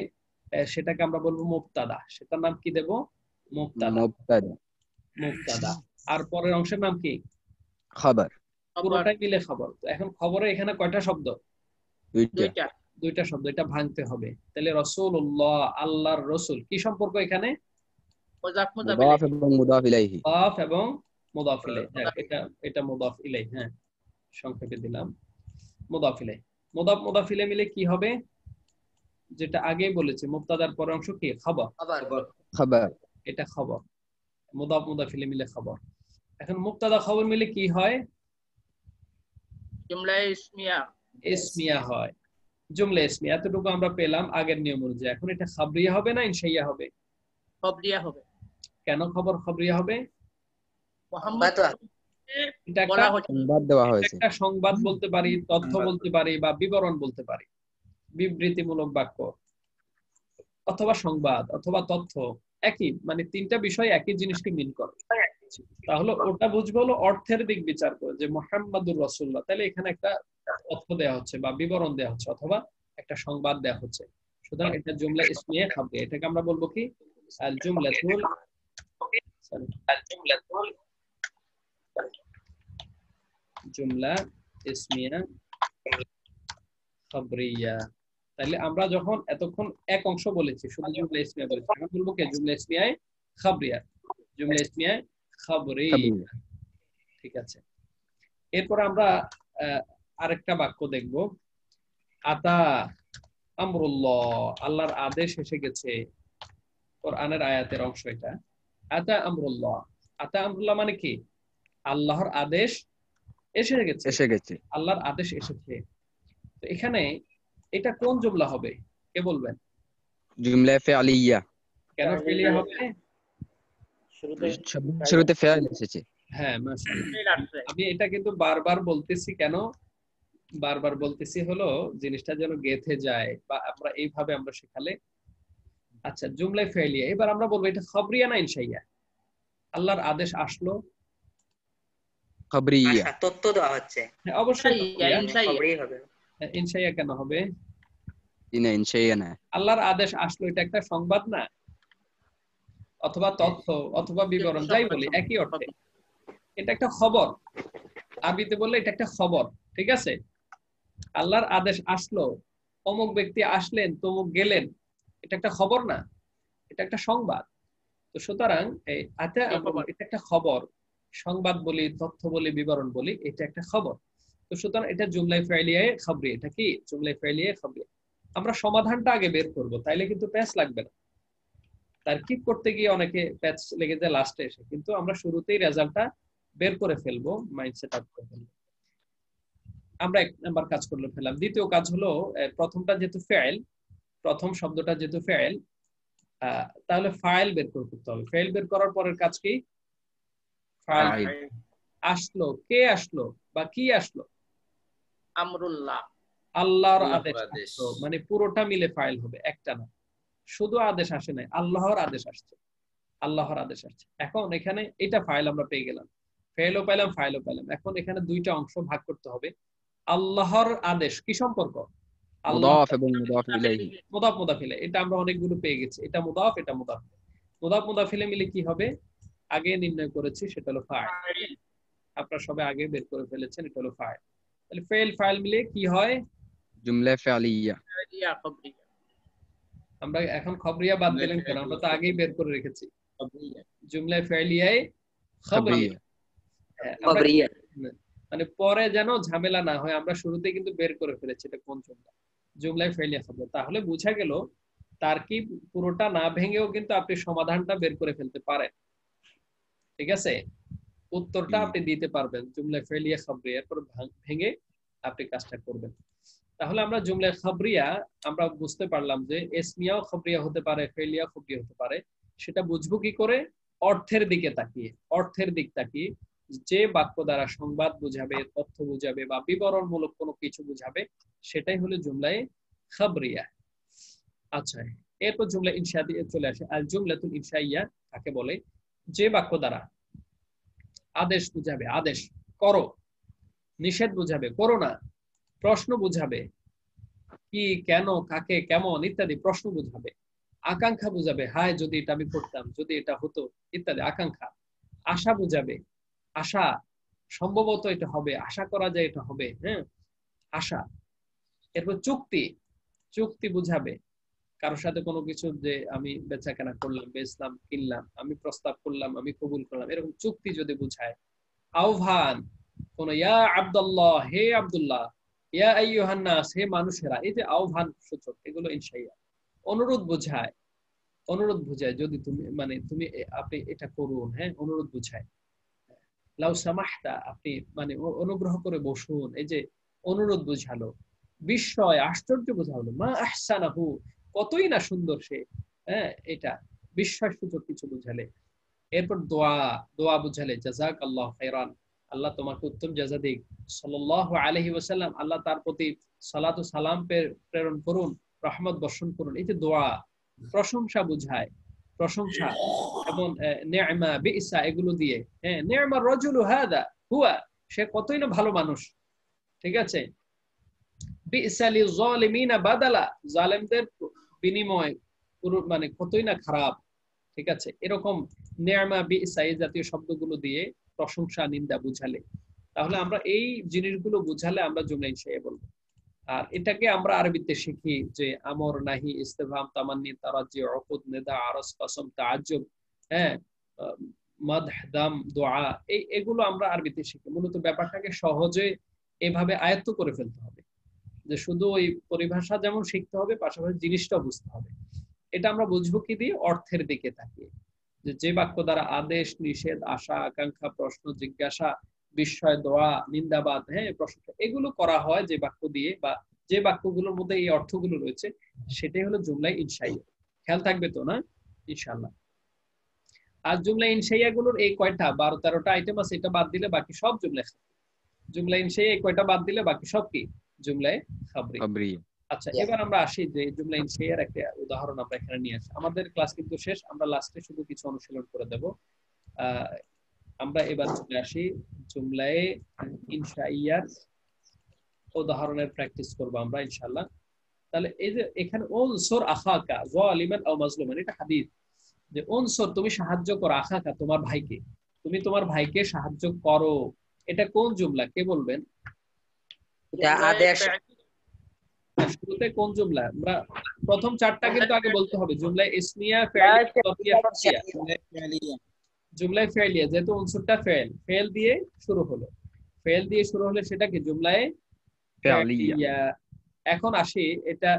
সেটাকে আমরা বলবো মুবতাদা। সেটার নাম কি দেব? মুবতাদা। মুবতাদা। আর পরের অংশের নাম কি? খবর। পুরোটাই মিলে খবর। তো এখন খবরে এখানে কয়টা শব্দ? দুইটা শব্দ। এটা ভাঙতে হবে। তাহলে রাসূলুল্লাহ, আল্লাহর রাসূল, কি সম্পর্ক এখানে? মুদাফ এবং মুদাফ ইলাইহি। মুদাফ এবং মুদাফ ইলাইহি। এটা মুদাফ ইলাইহি, হ্যাঁ সংক্ষেপে দিলাম মুদাফ ইলাইহি। মুদাফ মুদাফ ইলাইহি মিলে কি হবে? যেটা আগেই বলেছি, মুবতাদার পরের অংশ কি? খবর। খবর, এটা খবর। মুদাফ মুদাফ ইলাইহি মিলে খবর। এখন মুবতাদা খবর মিলে কি হয়? জুমলা ইসমিয়া। ইসমিয়া হয়। জুমলা ইসমিয়া। এতটুকু আমরা পেলাম আগের নিয়ম অনুযায়ী। এখন এটা খাবরিয়া হবে না ইনশাইয়া হবে? খবরিয়া হবে। কেন খবর খবরিয়া হবে? মুহাম্মদ এটা সংবাদ দেওয়া হয়েছে। একটা সংবাদ বলতে পারি, তথ্য বলতে পারি বা বিবরণ বলতে পারি, বিবৃতিমূলক বাক্য অথবা সংবাদ অথবা তথ্য, একই মানে তিনটা বিষয় একই জিনিসকে মিন করে। তাহলে ওটা বুঝবো হলো অর্থের দিক বিচার করে যে মুহাম্মাদুর রাসূলুল্লাহ, তাহলে এখানে একটা তথ্য দেওয়া হচ্ছে বা বিবরণ দেওয়া হচ্ছে অথবা একটা সংবাদ দেওয়া হচ্ছে, সুতরাং এটা জুমলা ইসমিয়া খাবরিয়া। এটাকে আমরা বলবো কি আল জুমলাতুল জুমলা ইসমিয়া খাবরিয়া। তাহলে আমরা যখন এতক্ষণ এক অংশ বলেছি, শুধু জুমলা ইসমিয়া বলেছি, এখন বলবো কি জুমলা ইসমিয়ায় খাবরিয়া, জুমলা ইসমিয়ায় খাবরিয়া। ঠিক আছে, এরপর আমরা আরেকটা বাক্য দেখব, আতা আমরুল্লাহ, আল্লাহর আদেশ এসে গেছে। কোরআনের আয়াতের অংশ এটা, আতা আমরুল্লাহ। আতা আমরুল্লাহ মানে কি? আল্লাহর আদেশ এসে গেছে, আল্লাহর আদেশ এসেছে। তো এখানে এটা কোন জুমলা হবে কে বলবেন? জুমলা ফি'লিয়া। কেন ফি'লিয়া হবে? শুরুতে ফেল এসেছে। হ্যাঁ মাশাআল্লাহ, আমি এটা কিন্তু বারবার বলতেছি, কেন বারবার বলতেছি হলো জিনিসটা যেন গেঁথে যায়, বা আমরা এইভাবে আমরা শেখালে। আচ্ছা, জুমলা ফি'লিয়া। এবার আমরা বলবো এটা খাবরিয়া না ইনশাইয়া? আল্লাহর আদেশ আসলো, খাবরিয়া। তথ্য দেওয়া হচ্ছে, অবশ্যই খাবরিয়া হবে। ইনশাইয়া কেন হবে? না, ইনশাইয়া না। আল্লাহর আদেশ আসলো, এটা একটা সংবাদ না, অথবা তথ্য অথবা বিবরণ, যাই বলি একই অর্থে। এটা একটা খবর, আরবিতে বললে এটা একটা খবর। ঠিক আছে, আল্লাহর আদেশ আসলো, অমুক ব্যক্তি আসলেন, তমুক গেলেন, এটা একটা খবর না, এটা একটা সংবাদ। তো সুতরাং এই আতা এটা একটা খবর, সংবাদ বলি, তথ্য বলি, বিবরণ বলি, এটা একটা খবর। তো সুতরাং এটা জুমলা ফি'লিয়ায়ে খাবরিয়া। এটা কি জুমলা ফি'লিয়ায়ে খাবরিয়া। আমরা সমাধানটা আগে বের করব, তাইলে কিন্তু প্যাচ লাগবে না। তারকিব করতে গিয়ে অনেকে প্যাচ লেগে যায় লাস্টে এসে, কিন্তু আমরা শুরুতেই রেজাল্টটা বের করে ফেলবো, মাইন্ডসেট আপ করে ফেলবো। আমরা এক নাম্বার কাজ করলে ফেললাম। দ্বিতীয় কাজ হলো, প্রথমটা যেহেতু ফেল, প্রথম শব্দটা যেহেতু ফেল, তাহলে ফাইল বের করতে হবে। ফাইল বের করার পরের কাজ কি? ফাইল আসলো, কে আসলো বা কি আসলো? আমরুল্লাহ, আল্লাহর আদেশ আসলো, মানে পুরোটা মিলে ফাইল হবে, একটা না। শুধু আদেশ আসে নাই, আল্লাহর আদেশ আসছে, আল্লাহর আদেশ আসছে। এখন এখানে এটা ফাইল আমরা পেয়ে গেলাম, ফেলও পাইলাম, ফাইলও পাইলাম। এখন এখানে দুইটা অংশ ভাগ করতে হবে। আল্লাহর আদেশ কি সম্পর্ক? মুদাফ এবং মুদাফ ইলাইহি। মুদাফ মুদাফ ইলাইহি, এটা আমরা অনেকগুলো পেয়ে গেছি। এটা মুদাফ, এটা মুদাফ। মুদাফ মুদাফ ইলাইহি মিলে কি হবে? আগে নির্ণয় করেছি, সেটা হলো ফাইল। আপনারা সবাই আগে বের করে ফেলেছেন, এটা হলো ফাইল। তাহলে ফেল ফাইল মিলে কি হয়? জুমলা ফি'লিয়া। আমরা এখন খবরিয়া বাদ দিলেন কেন? আমরা তো আগেই বের করে রেখেছি জুমলা ফি'লিয়ায়ে খাবরিয়া। মানে পরে যেন ঝামেলা না হয়, আমরা শুরুতে কিন্তু বের করে ফেলেছি এটা কোন জুমলা, জুমলা ফি'লিয়া খাবরিয়া। তাহলে বোঝা গেল তারকিব পুরোটা না ভেঙেও কিন্তু আপনি সমাধানটা বের করে ফেলতে পারেন। ঠিক আছে, উত্তরটা আপনি দিতে পারবেন জুমলা ফি'লিয়া খাবরিয়া, এরপর ভেঙে আপনি কাজটা করবেন। তাহলে আমরা জুমলা খাবরিয়া আমরা বুঝতে পারলাম যে ইসমিয়াও খাবরিয়া হতে পারে, ফি'লিয়া খাবরিয়া হতে পারে। সেটা বুঝবো কি করে? অর্থের দিকে তাকিয়ে, অর্থের দিক তাকিয়ে। যে বাক্য দ্বারা সংবাদ বুঝাবে, তথ্য বুঝাবে বা বিবরণমূলক কোনো কিছু বুঝাবে, সেটাই হলো জুমলায়ে খাবরিয়া। আচ্ছা, এরপর জুমলা ইনশা দিয়ে চলে আসে। আর জুমলাতুল ইনশাইয়া কাকে বলে? যে বাক্য দ্বারা আদেশ বুঝাবে, আদেশ করো, নিষেধ বুঝাবে করো না, প্রশ্ন বুঝাবে কি, কেন, কাকে, কেমন ইত্যাদি প্রশ্ন বুঝাবে, আকাঙ্ক্ষা বুঝাবে, হায় যদি এটা আমি করতাম, যদি এটা হতো ইত্যাদি আকাঙ্ক্ষা, আশা বুঝাবে, আশা সম্ভবত এটা হবে, আশা করা যায় এটা হবে, হ্যাঁ আশা। এরপর চুক্তি, চুক্তি বুঝাবে, কারোর সাথে কোনো কিছু যে আমি বেচা কেনা করলাম, বেচলাম, কিনলাম, আমি প্রস্তাব করলাম, আমি কবুল করলাম, এরকম চুক্তি যদি বুঝায়। আহ্বান, কোন ইয়া আব্দুল্লাহ, হে আব্দুল্লাহ, ইয়া আইয়ুহান নাস, হে মানুষেরা, এই যে আহ্বান সূচক, এগুলো ইনশাইয়া। অনুরোধ বুঝায়, অনুরোধ বুঝায় যদি তুমি মানে তুমি আপনি এটা করুন, হ্যাঁ অনুরোধ বুঝায়। লাউ সামাহতা, আপনি মানে অনুগ্রহ করে বসুন, এই যে অনুরোধ বুঝালো। বিস্ময়, আশ্চর্য বোঝালো, মা আহসানাহু, কতই না সুন্দর সে, হ্যাঁ এটা বিস্ময় সূচক কিছু বুঝালে। এরপর দোয়া, দোয়া বুঝালে, জাযাকাল্লাহু খাইরান, আল্লাহ তোমাকে উত্তম জাযা দিক, সাল্লাল্লাহু আলাইহি ওয়াসাল্লাম, আল্লাহ তার প্রতি সালাত ও সালাম প্রেরণ করুন, রহমত বর্ষণ করুন। এই যে দোয়া, প্রশংসা বুঝায়, প্রশংসা। এবং নি'মা বিইসা, এগুলো দিয়ে, হ্যাঁ নি'মা রাজুলু হাদা হুয়া, সে কতই না ভালো মানুষ। ঠিক আছে, বিসা লিযালিমিনা বাদালা, জালেমদের বিনিময় মানে কতই না খারাপ। ঠিক আছে, এরকম নি'মা বিসা এই জাতীয় শব্দগুলো দিয়ে প্রশংসা নিন্দা বুঝালে, তাহলে আমরা এই জিনিসগুলো বুঝালে আমরা জুমলা ইনশাইয়া বলবো। আর এটাকে আমরা আরবিতে শিখি যে আমর, নাহি, ইস্তেফহাম, তামান্নি, তারাজ্জি, উকুদ, নিদা, আরজ, কসম, তাআজ্জুব, হ্যাঁ, মাদহ, দাম, দোয়া, এগুলো আমরা আরবিতে শিখি। মূলত ব্যাপারটাকে সহজে এভাবে আয়ত্ত করে ফেলতে হবে, যে শুধু ওই পরিভাষা যেমন শিখতে হবে, পাশাপাশি জিনিসটাও বুঝতে হবে। এটা আমরা বুঝবো কি দিয়ে? অর্থের দিকে তাকিয়ে, যে বাক্য দ্বারা আদেশ, নিষেধ, আশা, আকাঙ্ক্ষা, প্রশ্ন, জিজ্ঞাসা, বিস্ময়, দোয়া, নিন্দাবাদ, হ্যাঁ, প্রশংসা, এগুলো করা হয় যে বাক্য দিয়ে, বা যে বাক্যগুলোর মধ্যে এই অর্থগুলো রয়েছে, সেটাই হলো জুমলা ইনশাইয়া। খেয়াল থাকবে তো না ইনশাআল্লাহ? আর জুমলা ইনশাইয়া গুলোর এই কয়টা 12-13টা আইটেম আছে, এটা বাদ দিলে বাকি সব জুমলা খাবরি। জুমলা ইনশাইয়া এই কয়টা বাদ দিলে বাকি সব কি? জুমলায়ে খাবরি। আচ্ছা, এবার আমরা আসি যে জুমলা ইনশাইয়ার একটা উদাহরণ আমরা এখানে নিয়ে আসি। আমাদের ক্লাস কিন্তু শেষ, আমরা লাস্টে শুধু কিছু অনুশীলন করে দেব। আমরা এবার চলে আসি জুমলায়ে ইনশাইয়ার উদাহরণের প্র্যাকটিস করব আমরা ইনশাআল্লাহ। তাহলে এই যে এখানে উনসুর আখাকা যালিমান আও মাজলুমান, এটা হাদিস, যে উনসুর তুমি সাহায্য করো, আখাকা তোমার ভাইকে, তুমি তোমার ভাইকে সাহায্য করো। এটা কোন জুমলা? কে বলবেন? এটা আদেশ। শুরুতে কোন জুমলা? আমরা প্রথম চারটা কিন্তু আগে বলতে হবে। জুমলা ইসমিয়া, ফি'লিয়া, তাফসিয়া, ফারসিয়া। জুমলায়ে ফি'লিয়া, যেহেতু উনসুরটা ফেল দিয়ে শুরু হলো, ফেল দিয়ে শুরু হলে সেটা কি? জুমলায়ে ফি'লিয়া। এখন আসি, এটা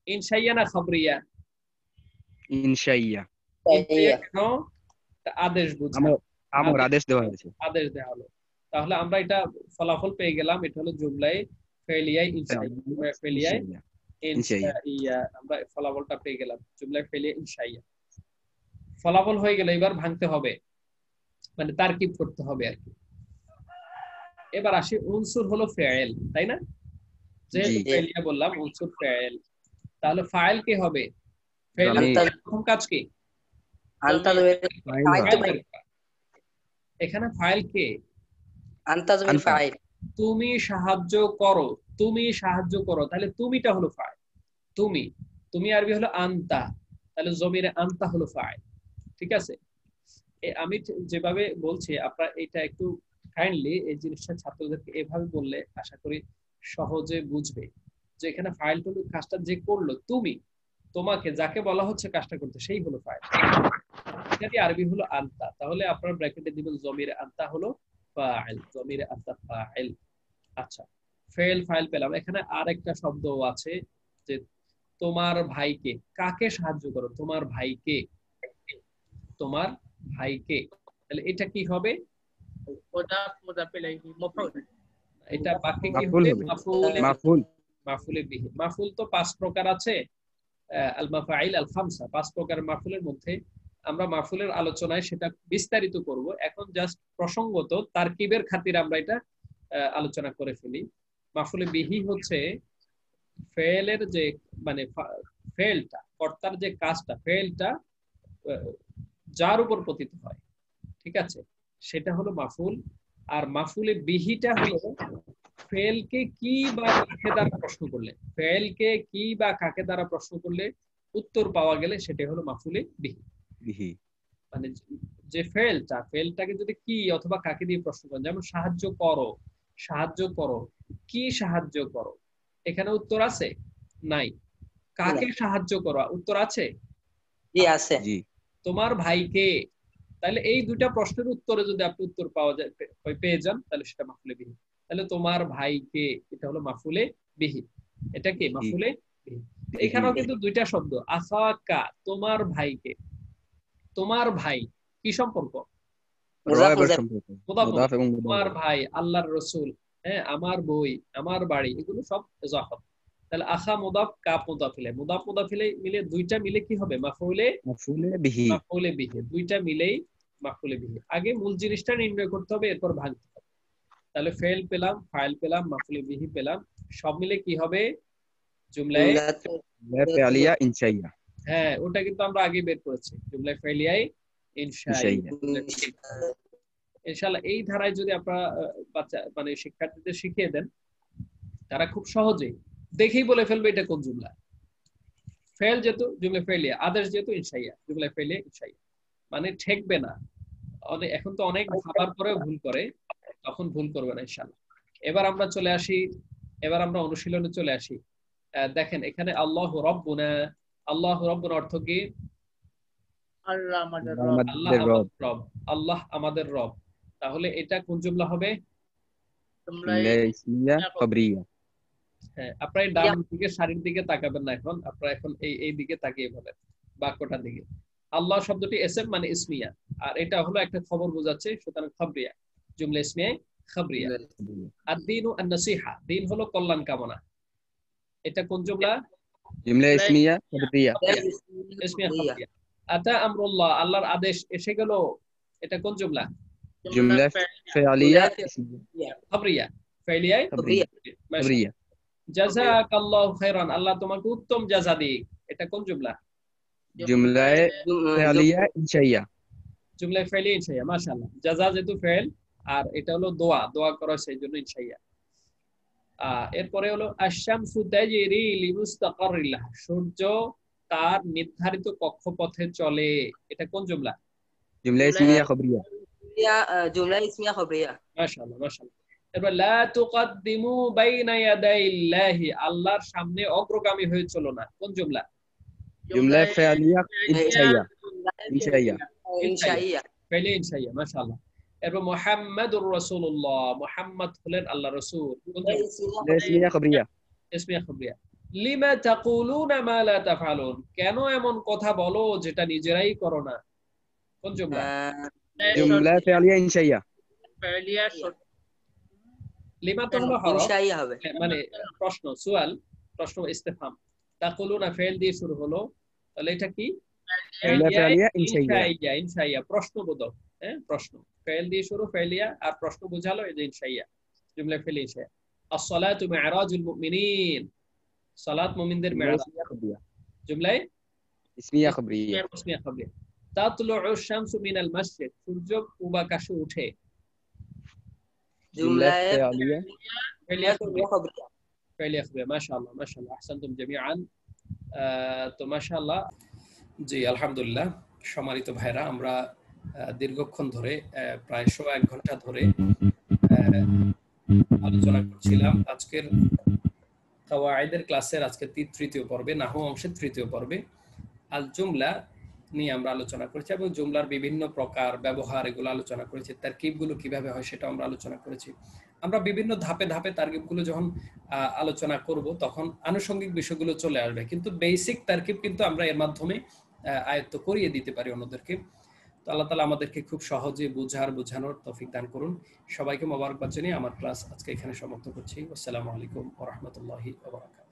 ইনশাইয়া না খাবরিয়া? ইনশাইয়া। কেন? আদেশ বুঝানো, আমর আদেশ দেওয়া হয়েছে। আদেশ দেওয়া হলো। তাহলে আমরা এটা ফলাফল পেয়ে গেলাম, এটা হলো জুমলায়ে ফি'লিয়া ইনশাইয়া। ফি'লিয়া ইনশাইয়া, আমরা ফলাফলটা পেয়ে গেলাম, জুমলায়ে ফি'লিয়া ইনশাইয়া। ফলাফল হয়ে গেল, এবার ভাঙতে হবে, মানে তারকিব করতে হবে আর কি। এবার আসি, উনসুর হলো ফেয়েল, তাই না? যেহেতু ফেলিয়া বললাম, উনসুর ফেয়েল, তাহলে ফাইল কে হবে? প্রথম কাজ কি? এখানে ফাইল কে? তুমি সাহায্য করো, তুমি সাহায্য করো, তাহলে তুমিটা হলো ফাইল। তুমি, তুমি আরবি হলো আনতা, তাহলে জমিরে আনতা হলো ফাইল। ঠিক আছে, আমি যেভাবে বলছি আপনারা এটা একটু কাইন্ডলি এই জিনিসটা ছাত্রদেরকে এভাবে বললে আশা করি সহজে বুঝবে, যে এখানে ফাইল হলো কাজটা যে করলো, তুমি, তোমাকে যাকে বলা হচ্ছে কাজটা করতে, সেই হলো ফাইল। এখানে আরবি হলো আনতা, তাহলে আপনারা ব্র্যাকেটে দিবেন জমিরে আনতা হলো ফাইল, জমিরে আনতা ফাইল। আচ্ছা, ফেল ফাইল পেলাম। এখানে আরেকটা শব্দ আছে, যে তোমার ভাইকে, কাকে সাহায্য করো? তোমার ভাইকে, তোমার ভাইকে, তাহলে এটা কি হবে? এটা বাক্যে কি হবে? মাফুলে বিহি। মাফুল তো 5 প্রকার আছে, আল মাফাইল আল খামসা, 5 প্রকার মাফুলের মধ্যে আমরা মাফুলের আলোচনায় সেটা বিস্তারিত করব। এখন জাস্ট প্রসঙ্গত তারকিবের খাতিরে আমরা এটা আলোচনা করে ফেলি। মাফুলে বিহি হচ্ছে ফেলের যে, মানে ফেলটা, কর্তার যে কাজটা, ফেলটা যার উপর পতিত হয়, ঠিক আছে, সেটা হলো মাফুল। আর মাফুলে বিহিটা হলো ফেলকে কি বা কাকে দ্বারা প্রশ্ন করলে, ফেলকে কি বা কাকে দ্বারা প্রশ্ন করলে উত্তর পাওয়া গেলে সেটা হলো মাফুলে বিহি। মানে যে ফেলটাকে যদি কি অথবা কাকে দিয়ে প্রশ্ন করেন, যেমন সাহায্য করো, সাহায্য করো, কি সাহায্য করো, এখানে উত্তর আছে? নাই। কাকে সাহায্য করো? উত্তর আছে? জি আছে। তোমার ভাইকে। তাহলে এই দুইটা প্রশ্নের উত্তরে যদি আপনি উত্তর পাওয়া যায়, পেয়ে যান, তাহলে সেটা মাফুলে বিহি। তাহলে তোমার ভাইকে, এটা হলো মাফুলে বিহি। এটা কি? মাফুলে বিহি। এখানেও কিন্তু দুইটা শব্দ, আখাকা, তোমার ভাইকে। তোমার ভাই কি সম্পর্ক? তোমার ভাই, আল্লাহর রাসূল, হ্যাঁ, আমার বই, আমার বাড়ি, এগুলো সব ইজাফা। তাহলে আখা মুদাফ, কাফ মুদাফ ইলাইহি, মুদাফ মুদাফ ইলাইহি মিলে দুইটা মিলে কি হবে? মাফউলে বিহি। মাফউলে বিহি, দুইটা মিলেই মাফউলে বিহি। আগে মূল জিনিসটা নির্ণয় করতে হবে, এরপর ভাঙতে হবে। তাহলে ফেল পেলাম, ফাইল পেলাম, মাফউলে বিহি পেলাম, সব মিলে কি হবে? জুমলায়ে ফি'লিয়া ইনশাইয়া। হ্যাঁ, ওটা কিন্তু আমরা আগে বের করেছি, জুমলায়ে ফি'লিয়ায়ে ইনশাইয়া। ইনশাআল্লাহ এই ধারায় যদি আপনারা বাচ্চা, মানে শিক্ষার্থীদের শিখিয়ে দেন, তারা খুব সহজেই দেখেই বলে ফেলবে এটা কোন জুমলা। ফেল যেহেতু জুমলা ফেলিয়া, আদেশ যেহেতু ইনশাইয়া, জুমলা ফেলিয়া ইনশাইয়া, মানে ঠেকবে না। এখন তো অনেক ভাবার পরেও ভুল করে, তখন ভুল করবে না ইনশাআল্লাহ। এবার আমরা অনুশীলনে চলে আসি। দেখেন এখানে আল্লাহু রাব্বুনা, আল্লাহু রাব্বুনা অর্থ কি? আল্লাহ আমাদের রব। আল্লাহ আমাদের রব, আল্লাহ আমাদের রব। তাহলে এটা কোন জুমলা হবে? জুমলা জুমলা ইসমিয়া খবরিয়া। হ্যাঁ, আপনারা এই ডান দিকে সারির দিকে তাকাবেন না, এখন আপনারা এখন এই দিকে তাকিয়ে বলেন বাক্যটার দিকে। আল্লাহ শব্দটি এসএম মানে ইসমিয়া, আর এটা হলো একটা খবর বোঝাচ্ছে, সুতরাং খবরিয়া, জুমলা ইসমিয়া খবরিয়া। আর দিন ও নাসিহা, দিন হলো কল্যাণ কামনা, এটা কোন জুমলা? জুমলা ইসমিয়া খবরিয়া। ইসমিয়া খবরিয়া। আতা আমরুল্লাহ, আল্লাহর আদেশ এসে গেল, এটা কোন জুমলা? জুমলা ফি'লিয়া খবরিয়া, ফেলিয়া খবরিয়া। জাযাকাল্লাহু খাইরান, আল্লাহ তোমাকে উত্তম জাযা দিক, এটা কোন জুমলা? জুমলা ফি'লিয়া ইনশাইয়া। জুমলা ফেলিয়া ইনশাইয়া, মাশাআল্লাহ। জাযা যেহেতু ফেল, আর এটা হলো দোয়া করা, সেই জন্য ইনশাইয়া। এরপরে হলো আশ-শামসু তাজরি লিমুস্তাকাররিল লাহা, সূর্য তার নির্ধারিত কক্ষপথে চলে, এটা কোন জুমলা? জুমলা ইসমিয়া খবরিয়া। জুমলা ইসমিয়া খবরিয়া। মাশাআল্লাহ মাশাআল্লাহ। এরপর লা তুকাদ্দিমু বাইনা ইয়াদাইল্লাহি, আল্লাহর সামনে অগ্রগামী হয়ে চলো না, কোন জুমলা? জুমলা ফি'লিয়া ইনশাইয়া। ইনশাইয়া। ইনশাইয়া। ফেলিয়া ইনশাইয়া, মাশাআল্লাহ। এরপর মুহাম্মাদুর রাসূলুল্লাহ, মুহাম্মদ হলেন আল্লাহর রাসূল, কোন জুমলা? জুমলা ইসমিয়া খবরিয়া। ইসমিয়া খবরিয়া। লিমা তাকুলুনা মা লা তাফআলুন, কেন এমন কথা বলো যেটা নিজেরাই করো না, কোন জুমলা? জুমলা ফি'লিয়া ইনশাইয়া। ফেলিয়া লিমা তো হলো হরফ, ইনশাইয়া হবে, মানে প্রশ্ন, সুয়াল, প্রশ্ন ইস্তেফহাম। তাকুলুনা ফেল দিয়ে শুরু হলো, তাহলে এটা কি? ফেলিয়া ইনশাইয়া। ইনশাইয়া প্রশ্নবোধক, হ্যাঁ প্রশ্ন, ফেল দিয়ে শুরু, ফেলিয়া আর প্রশ্ন বোঝালো, এই যে ইনশাইয়া, জুমলা ফেলিয়া ইনশাইয়া। as-salatu mi'rajul mu'minin, সালাত মুমিনদের মেরাজ, জুমলা ইসমিয়া খবরিয়া। ইসমিয়া খবরিয়া। তাতলু'ু আশ-শামসু মিনাল মাশরিক, সূর্য পূব আকাশে ওঠে, জুমলা ফি'লিয়া ফেলিয়া খবরিয়া। ফেলিয়া খবরিয়া। মাশাআল্লাহ মাশাআল্লাহ, আহসানতুম জামিআন। তো মাশাআল্লাহ, জি আলহামদুলিল্লাহ। সম্মানিত ভাইরা, আমরা দীর্ঘক্ষণ ধরে প্রায় 1 ঘন্টা ধরে আলোচনা করছিলাম আজকের কাওয়াইদের ক্লাসের আজকের তৃতীয় পর্বে, নাহু অংশের তৃতীয় পর্বে আল জুমলা নিয়ে আমরা আলোচনা করেছি, এবং জুমলার বিভিন্ন প্রকার, ব্যবহার, এগুলো আলোচনা করেছি। তারকিবগুলো কিভাবে হয় সেটা আমরা আলোচনা করেছি। আমরা বিভিন্ন ধাপে ধাপে তারকিবগুলো যখন আলোচনা করব, তখন আনুষঙ্গিক বিষয়গুলো চলে আসবে, কিন্তু বেসিক তারকিব কিন্তু আমরা এর মাধ্যমে আয়ত্ত করিয়ে দিতে পারি অন্যদেরকে। তো আল্লাহ তাআলা আমাদেরকে খুব সহজে বোঝানোর তৌফিক দান করুন। সবাইকে মোবারকবাদ জানিয়ে আমার ক্লাস আজকে এখানে সমাপ্ত করছি। আসসালামু আলাইকুম ওয়া রাহমাতুল্লাহি ওয়া বারাকাতুহু।